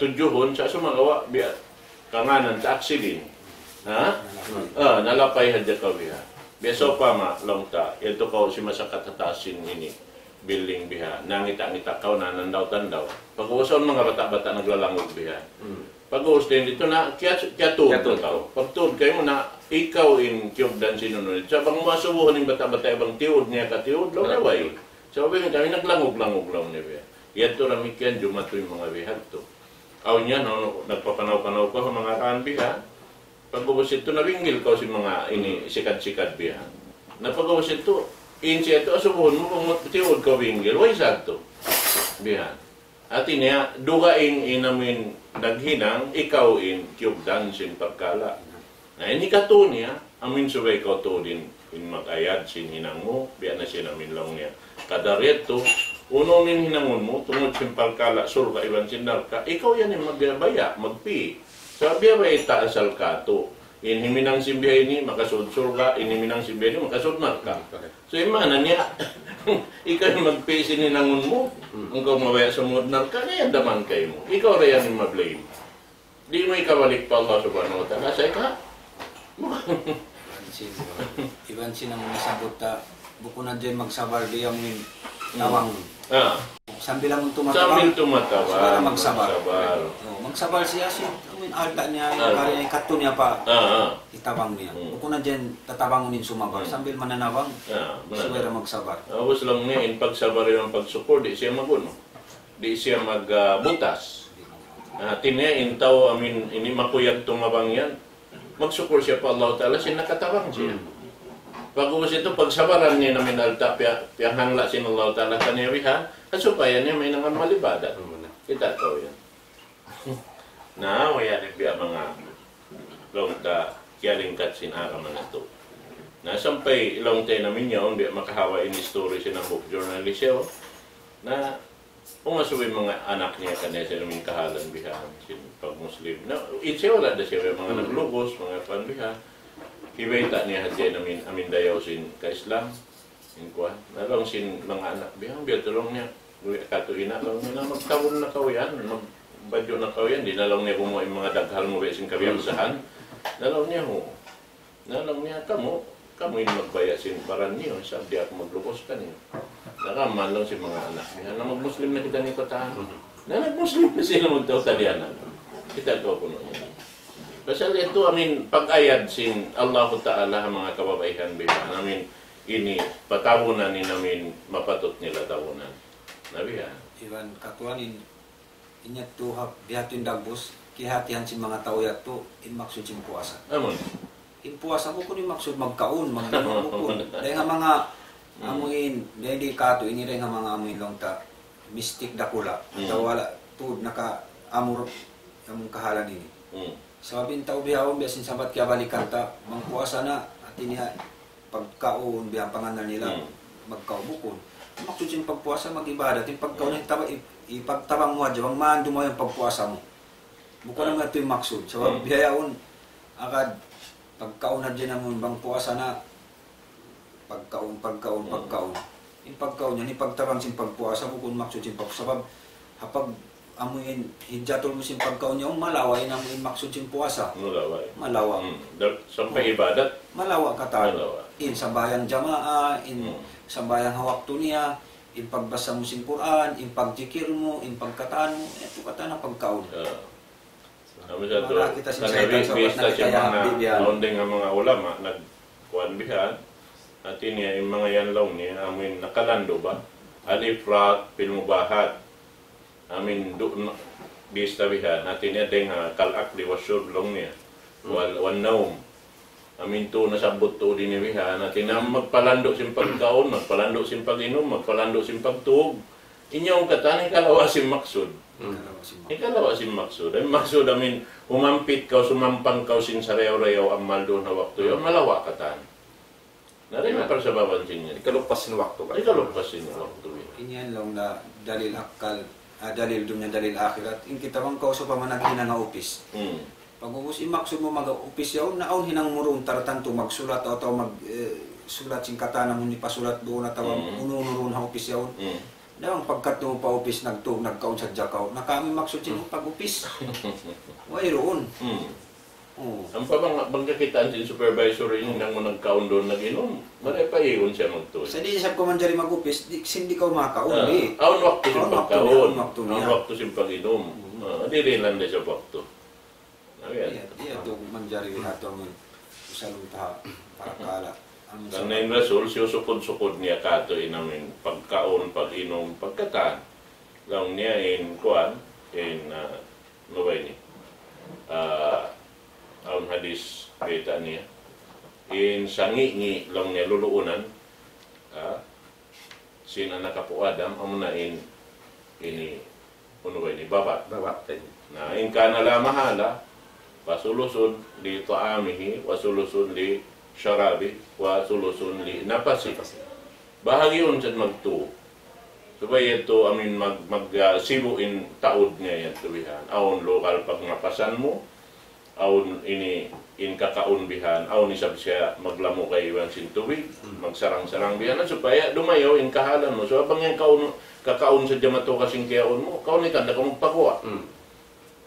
tujuhon sa sumagawa biya kanganan sa aksidin. Ha? Nalapay hadya ka biha. Beso pa ma long ta. Ito ko si masakat hatasin ini building biha. Nangita-ngita ka nanandaw tandaw. Pag-uson mga bata-bata naglalangog biha. Pag-uus din dito na kiyatod ka. Pagtod kayo mo na ikaw in kiyog dan sinunod. Sa bang masubuhan ng bata-bata ibang tiud niya katiud lo naway. Sabi nga kami naglangog-langog lang ni biha. Yato ramikyan jumato yung mga biha to. Aw niya, no, nagpapanaw-panaw ko sa mga kanbiha. Pag-ubos ito, nawinggil ko si mga ini sikat-sikat biha. Napag-ubos ito, siya ito, asubuhon mo kung tiwod ka winggil, way sakto. Biha. At niya, dugain inamin naghinang, ikaw in tiyugdan sin pagkala. Na ini kato niya, amin subay ko to din in mag-ayad sin hinang mo, biya na siya namin lang niya. Kadareto, uno min hinangon mo, tungod simpal kala, surga, iban sinar ka, ikaw yan yung magbaya, magpi. Sabi ba itaasal ka to? Inhiminang simbihay ni, makasud surga, inhiminang simbihay ni, makasud marka. So imana niya, ikaw yung magpi sininangon mo, kung mabaya sa mudnar ka, kaya daman kayo mo. Ikaw rin yan yung mablame. Di mo ikabalik pa Allah subhanahu wa ta'ala, say ka? Iban sinang nasabot ta, buko na dyan magsabar di yung nawang. Sambil lang tumatawa. Sambil tumatawa. Para magsabar. Magsabar siya siya. Alta niya, kaya kato niya pa. Itabang niya. Buko na dyan tatabangunin sumabar. Sambil mananawang. Sabay magsabar. Awas lang niya, in pagsabar yung pagsukor, di siya maguno. Di siya magbutas. Tinya, intaw, ini makuyag tumabang yan. Magsukor siya pa Allah Ta'ala, siya nakatabang siya. Pag-uwas ito, pagsabaran niya namin alta, piyahangla sin Allah Ta'ala kaniyawihan, kasupayan niya may nangan malibadan. Kita to yan. Na, waya ni biya mga long ta, kialingkat sin araman na to. Na, sampay long tayo namin yun, biya makahawa in story sin ang book journalist siya, na umasuwin mga anak niya kanya siya namin kahalan bihan, sin pag-Muslim. Na, siya wala na siya mga naglubos, mga panbihan. Ibaita niya hadya namin amin dayaw sin ka-Islam. In kuha. Nalong sin mga anak bihang biya tulong niya. Katuina lang niya na magtawon na kawiyan. Magbadyo na kawiyan. Di nalong niya kumuha yung mga daghal mo sin kabiyasahan. Nalong niya ho. Nalong niya kamo yung magbaya sin baran niyo. Sabi ako maglubos ka niyo. Nakaman lang si mga anak niya. Na mag-Muslim na kita ni Kotahan. Na nag-Muslim na sila magtaw-talianan. Kita ko puno niya. Pasal ito, pag-ayad sin Allah Ta'ala mga kababaihan bihan. Ini patabunan ni namin mapatot nila tabunan. Nabihan. Iwan katuanin inya tuhap bihatin dagbos kihatihan si mga tao yato in maksud sin puasa. Amon. In puasa ko kun maksud magkaon magkaon. Dahil nga mga amuin dahil kato ini rin nga mga amuin lang ta mystic dakula. Taw wala tud naka amur among kahalan ini. Sabin tao bihawon biasin sabat kaya balikan ta mangpuasa na at iniha pagkaon biang panganan nila magkaubukon. Maksud sin pagpuasa mag-ibadat, yung pagkaon ipagtabang mo adyo, ang mando mo yung pagpuasa mo. Bukan naman ito yung maksud. So, bihayaon, akad, pagkaon na dyan naman, bang puasa na, pagkaon. Yung pagkaon yan, ipagtabang sin pagpuasa mo, kung maksud sin pagpuasa. Sabab, hapag amuin, hidjatol mo sin pagkaon niya, malaway na mo yung maksud sin puasa. Malawa. Sampai ibadat? Malawa katayo. In sambayang jamaa, in sambayang hawak niya, in pagbasa mo sin Quran, in pagzikir mo, in pagkataan mo, ito kata na pagkaon. Kita sinasaytan sa naondeng ang mga ulama, nagkuhan bihan, at ini yung mga yan law niya, amin nakalando ba? Al-ifrat, pilmubahat, amin doon bista bihan, at ini adeng kalak di wasyur long niya, wal naum. Amin to nasabot to din niya natin na magpalando sin pagkaon, magpalando sin pag-inom, magpalando sin pagtuog. Inyong kataning kalawa sin maksud. Ikalawa sin maksud. Ang maksud amin umampit ka, sumampang ka sin sarew-rew ang maldo na waktu yung malawa katan. Narin na para sa babansin niya. Ikalupas sin waktu ka. Ikalupas sin waktu. Inyan lang na dalil akal, dalil dunya, dalil akhirat. In kita bang kauso pa man naghina nga upis. Pag-ubus imaksud mo mag-upis yaw, naon hinang murong taratan to magsulat o sulat sing katana mo ni pasulat doon at ununurun ha upis yaw. Dawang pagkat mo pa upis nagkaon sa jakaw, nakami maksud sin pag-upis. Way roon. Ang pagkakitaan sin supervisor yung nang mo nagkaon doon nag-inom, maray pa iyon siya magtuloy. Sa di siya komandari mag-upis, hindi ka makaon. Aon waktu sin pagkaon, aon waktu sin pag-inom. Di rin lang sa waktu. Iya tu manjari hato mo usalong taha para kala. Ang nain Rasul, siya sukod-sukod niya kato inamin pagkaon, pag-inom, pagkatan. Lang niya in kuan, in mabay ni. Aun hadis kita niya. In sangi lang niya luluunan. Sin anak po Adam, amuna ini unubay ni babat. Na in kanala mahala, wasulusun li ta'amihi, wasulusun li syarabi, wasulusun li napasi. Bahagi yun siya magtuo. Supaya ito, magsibuin taod niya yan tuwihan. Aon lokal pag napasan mo, aon ini in kakaon bihan, aon isab siya maglamo kay iwan sin tuwig, magsarang-sarang bihan, supaya dumayaw in kahalan mo. So abang yung kakaon sa jamato kasing kayaon mo, kaon ikan na kung magpagawa.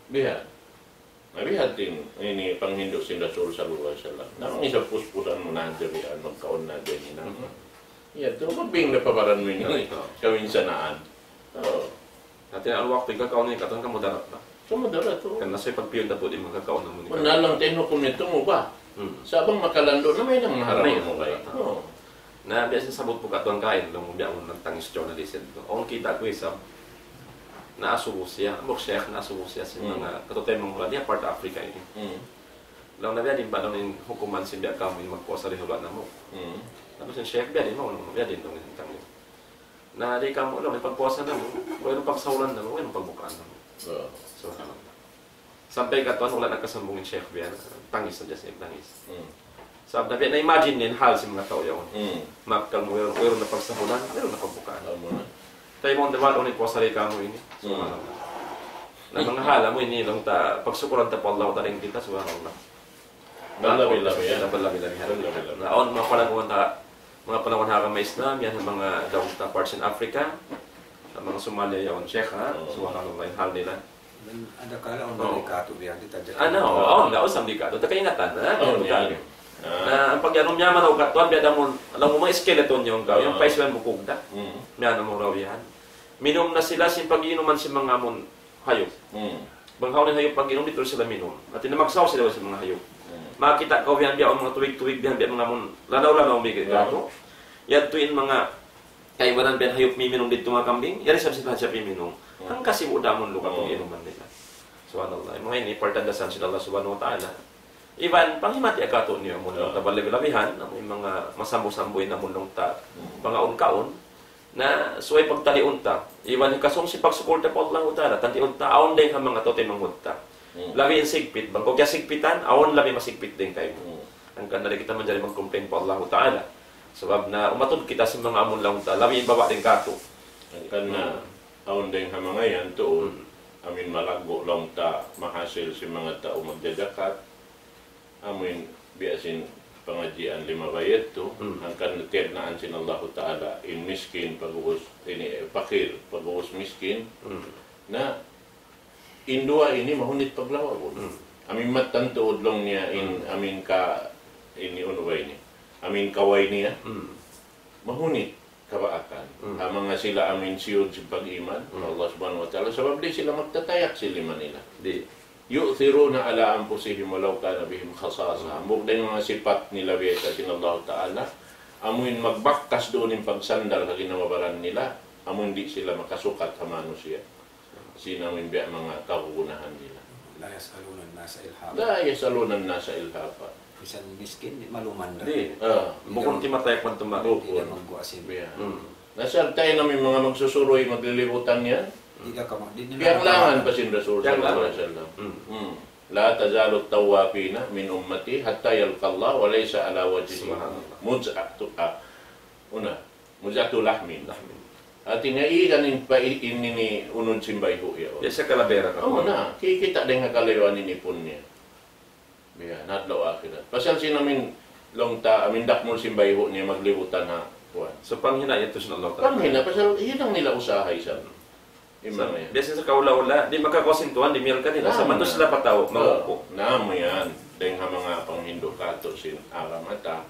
Bihan. Nabihatin, ini panghindo sin Rasul sallallahu alaihi wasallam. Nang isa puspusan mo na dirian magkaon na din ina. Ya, to magbing na paparan mo ini kaminsanaan. Natin ang waktu ikaw ni katon ka modarat na. So modarat to. Kan nasa pagpiyod na po di magkakaon na mo ni. Wala lang tino kumito mo ba? Sabang makalando na may nang maharap mo kay. Na biasa sabot po katon kain lang mo biang nagtangis journalist ito. On kita ko isa naasubo siya, Sheikh naasubo siya sa mga katutay mong mula niya, part of Africa ini. Lang na biya din ba nung hukuman si biya kamo yung magpuasa rin hula na mo. Tapos yung Sheikh biya din mo, biya din nung tanggit. Na di kamo, may pagpuasa na mo, mayroong pagsaulan na mo, mayroong pagbukaan na mo. So, sampay ka tuwan, wala nagkasambungin Sheikh biya, tangis na dyan siya, tangis. Sabi na biya, na-imagine din hal si mga tao yun. Makal mo, mayroong na pagsahulan, mayroong na pagbukaan. Tayo mong dawal ulit po sa rika mo ini. Na mga hala mo ini lang ta pagsukuran ta po Allah ta ring kita subhanallah. Balabi-labi yan. Na on mga panahon ha may Islam yan mga daw ta parts in Africa. Mga Somalia yon Sheikh ha. Subhanallah yung hal nila. Ada kala on delikado biyan kita dyan. Ano, laos ang delikado. Ta kaingatan na. Na ang pagyanom niya man o katuan biya damon alam mo mga skeleton yung gaw yung paiswan bukog da. Miyan mo raw yan. Minom na sila sin pag-inuman si mga amon hayop. Banghaw ng hayop pag inom dito sila minom. At namagsaw sila sa mga hayop. Makita ko biyan biya mga tuwig-tuwig biyan mga mun lanaw-lanaw mi gato. Yadtuin mga kaiwanan biyan hayop mi minom dito mga kambing. Yari sa siya minom. Ang kasi udamon luka pag inuman nila. Subhanallah. Mga ini partandasan sila Allah subhanahu wa ta'ala. Iban panghimati agato niyo mo nang tabalaglabihan ang mga masambo-samboy na mundong ta mga unkaon na suway pagtaliunta. Iban kasong si pagsuporta po Allah ta'ala tantiunta aon din ang mga tote mangudta. Labi yung sigpit, bang kung kaya sigpitan, awon labi masigpit din kayo. Ang ganda kita man dyan mag-complain po Allah Ta'ala. Sabab na umatod kita sa mga amon lang ta, labi yung baba din kato. Ang kana, awon din ang mga yan tuon, amin malago lang ta, mahasil si mga tao magdadakat, amin biasin pangajian 5 bayad to, ang kanaternaan sin Allah Ta'ala, in miskin, pag-uus, pakir, pag-uus miskin, na indua ini mahunit paglawa ko. Amin matantuod lang niya in amin ka ini unway ni. Amin kaway niya. Mahunit kabaakan. Mga sila amin siyod sa pag-iman Allah subhanahu wa ta'ala. Sabab di sila magtatayak sila nila. Di yu'thiruna ala anfusihim walau kana bihim khasasa. Ambog din mga sipat nila biyeta sin Allah ta'ala. Amin magbakkas doon yung pagsandal sa ginamabaran nila. Amin di sila makasukat sa manusia. Sinamin biya mga kagugunahan nila. La yasalunan nasa ilhapa. La yasalunan nasa ilhapa. Bisan miskin, di malumanda. Di. Bukod ti matay kung tumago. Di na magguasin. Nasal tayo namin mga magsusuroy, maglilibutan yan. Di ka kama. Biyang langan pa sin Rasul sallallahu alaihi wasallam. La tazalu tawafina min ummati hatta yalqallah wa laysa ala wajhihi muz'atu muz'atu lahmin. At tinaigan pa ini unun simbay ho iya. Yes, sa kalabera ka. Oo na, kikita din nga kalayuan ni pun niya. Biya, natlaw akhirat. Pasal sinamin long ta amin dakmol simbay ho niya maglibutan na kuan. So panghina ito sa Allah Ta'ala. Panghina, pasal hinang nila usahay sa imam yan. Biasa sa kaula-ula, di makakosintuan, di milka nila. Sa manto sila pataw, magupo. Naamo yan. Dahil nga mga panghindo kato sin aramata.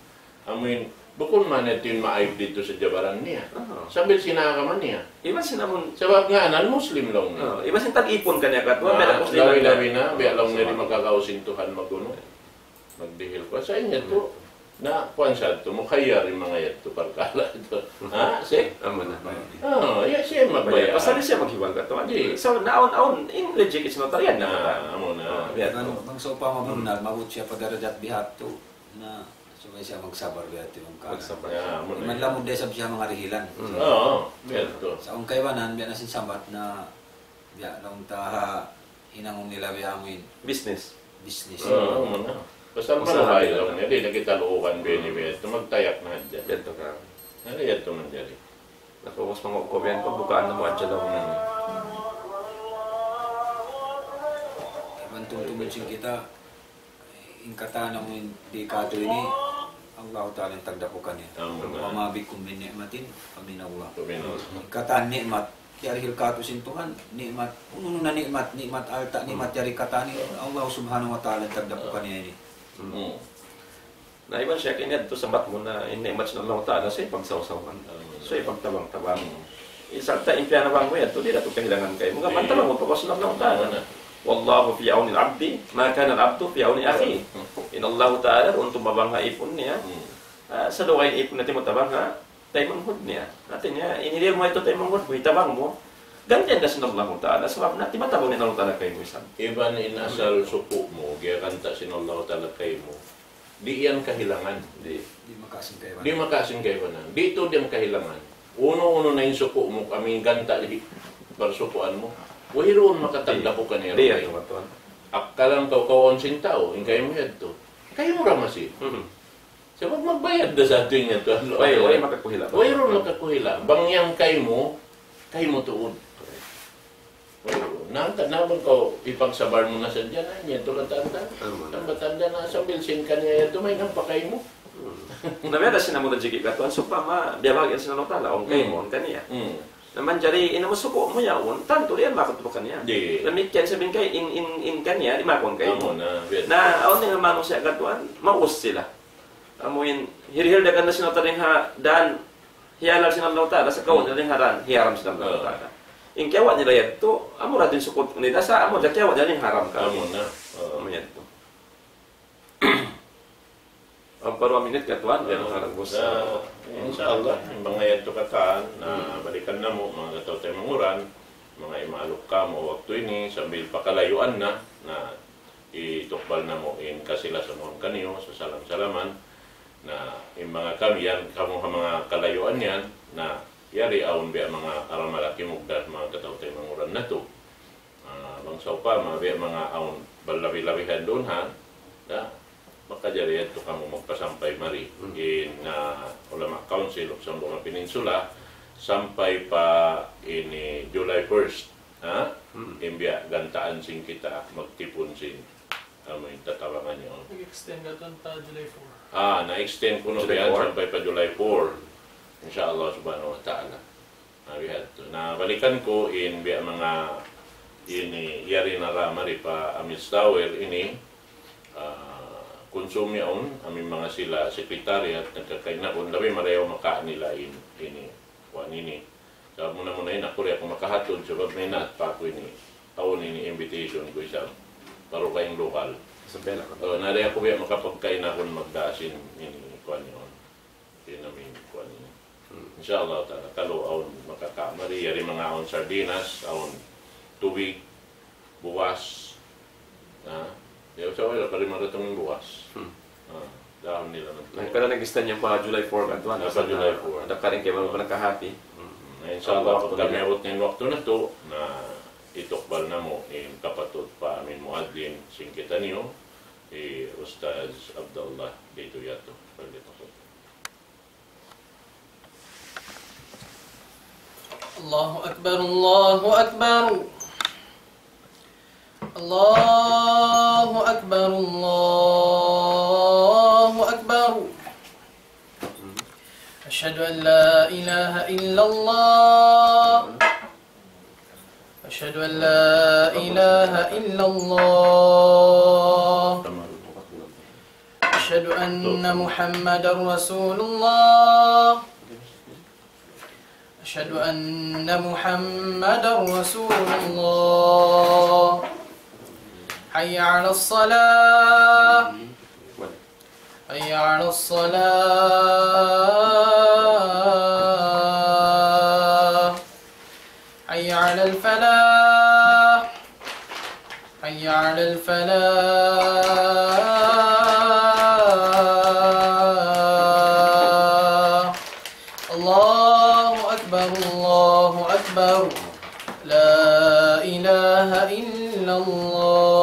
Amin, bukod man ito yung maayb dito sa jabaran niya. Sabi sinakaman niya. Iba sinamon. Sabab nga, non-Muslim lang niya. Iba sin tag-ipon kanya katwa. Lawi-lawi na, biya lang na rin magkakausintuhan maguno. Magdihil pa sa inyo to. Na, kuwan siya ito, mukhaya rin mga yato, parkala ito. Ha? Sik? Amo na. Oo, yeah, siya magbaya. Pasali siya maghiwag katwa. So, naon-aon, in legit is notarian na. Amo na. Bang sopa mabunal, magut siya padarajat bihat to. Na, sumay siya magsabar bihat yung kala. Iman lang mo desab siya mga rihilan. Oo, biya ito. Sa kaywanan, biya na sinsabat na biya lang taha hinangong nila biya amin. Business. Oo, amo na. Pasal maluhay lang niya, di nakitalukan bini-bini. Ito magtayak na dyan. Dito ka. Ano yan ito man dyan? Nakukas mga kubiyan ko, bukaan na mo adya lang. Iman tumutumunsin kita, ingkata na mo di kato ini, Allah Ta'ala yung tagdapukan niya. Pamabig kong min ni'matin, paminawa. Ingkata ni'mat, yari hilkato sintuhan, ni'mat, uno na ni'mat alta, ni'mat yari katani, Allah Subhanahu wa Ta'ala yung tagdapukan niya ini. Na iban siya kanya dito sa bat mo na in-image na lang ta'ala sa ipagsaw-sawan. So ipagtabang-tabang. Isagta impyanabang mo yan, ito di na ito kahilangan kayo. Mga pantabang mo, pagkas lang ta'ala. Wallahu fi auni al-abdi, ma kana al-abdu fi auni akhi. In Allah Ta'ala, untuk mabangha ipon niya, sa luwain ipon natin mo tabangha, tayo manghud niya. Natin niya, inilir mo ito tayo manghud mo, itabang mo. Ganyan kasi ng Allah Ta'ala, sebab nanti matabang ni Allah Ta'ala kayo mo isang. Iban inasal suku mo, kaya kanta sin Allah Ta'ala kayo mo. Di yan kahilangan. Di makasing kayo. Di makasing kayo na. Dito din kahilangan. Uno-uno na yung suku mo, kaming kanta di parsukuan mo. Wahiroon makatagda ko kanira. Di yan tumatuan. Akalang kawon sin tao, yung kayo mo yan to. Kayo mo ramasi. Sebab magbayad na sa atin yan to. Way makakuhila. Wahiroon makakuhila. Bangyang kayo mo tuod. Naman ko ipagsabar mo na sa dyan, niya ito katanda. Ang batanda na sa bilsin ka niya, ito may nampakay mo. Nabiyada sinamo na jiki katuan, so pa biyabagyan sinanong tala, on kayo mo, on kaniya. Naman jari, inamusuko mo ya, on tanto riyan, bakit po kaniya. Lamit yan sabihin kayo, in kaniya, di makon kayo mo. Na, aon nga manong siya katuan, maus sila. Amuin, hirihilda ka na sinataring ha, daan, hiyalar sinanong tala, sa kawon, rin haran, hiyaram sinanong tala. Ing kiawa nila yato, amo ra din sukot nila sa amo da kiawa dali haram ka. Amo na. Amo yato. Ang parwa minute katuan yan ang haragos. Inshallah, yung mga yan to kataan na balikan na mo, mga kataw tayo manguran, mga imaalok ka mo waktu ini, sambil pakalayuan na itukbal na mo in kasila sa mga kaniyo, sa salam-salaman, na yung mga kami yan, kamong mga kalayuan yan, na yari aon biya mga aramalaki mugdar, mga kataw tayo manguran na to. Bangsaw pa, mga aon balabi-labihan doon ha, na makajariyan to kamo magpasampay mari in Ulama Council of Sambuanga Peninsula sampai pa ini July 1st imbya gantaan sing kita magtipon sin kamo tatawangan niyo Nag-extend na doon pa July 4. Na-extend ko no yan sampai pa July 4 inshallah subhanahu wa ta'ala na balikan ko in biya mga ini yari na ramari pa Amils Tower ini konsumi on aming mga sila sekretary at nagkakainakon labi mareho makaan nila ini kuan ini sa muna yun ako rin ako makahatod sa bagmena at pa ako ini taon ini invitation ko isa paro kayong lokal Sa bela ka. nari ako biya makapagkainakon magdasin ini kuan yun namin kuan ini inshallah ta'ala kalo aon makakamari yari mga aon sardinas aon tubig buwas Yung sa wala, pari maratong buwas. Dahon nila ng Pero nag-extend yung pa July 4 katuan. Pa July 4. Ada ka rin kayo mga nagkahati. Inshallah, pag kami abot ng waktu na to, na itukbal na mo, kapatid pa amin muadlin, singkita niyo, Ustaz Abdullah dito yato. Allahu Akbar, Allahu Akbar. Allahu Akbar, Allahu Akbar. Ashhadu an la ilaha illallah. Ashhadu an la ilaha illallah. Ashhadu anna Muhammadar Rasulullah. Ashhadu anna Muhammadar Rasulullah. حي على الصلاة حي على الصلاة حي على الفلاح حي على الفلاح الله أكبر الله أكبر لا إله إلا الله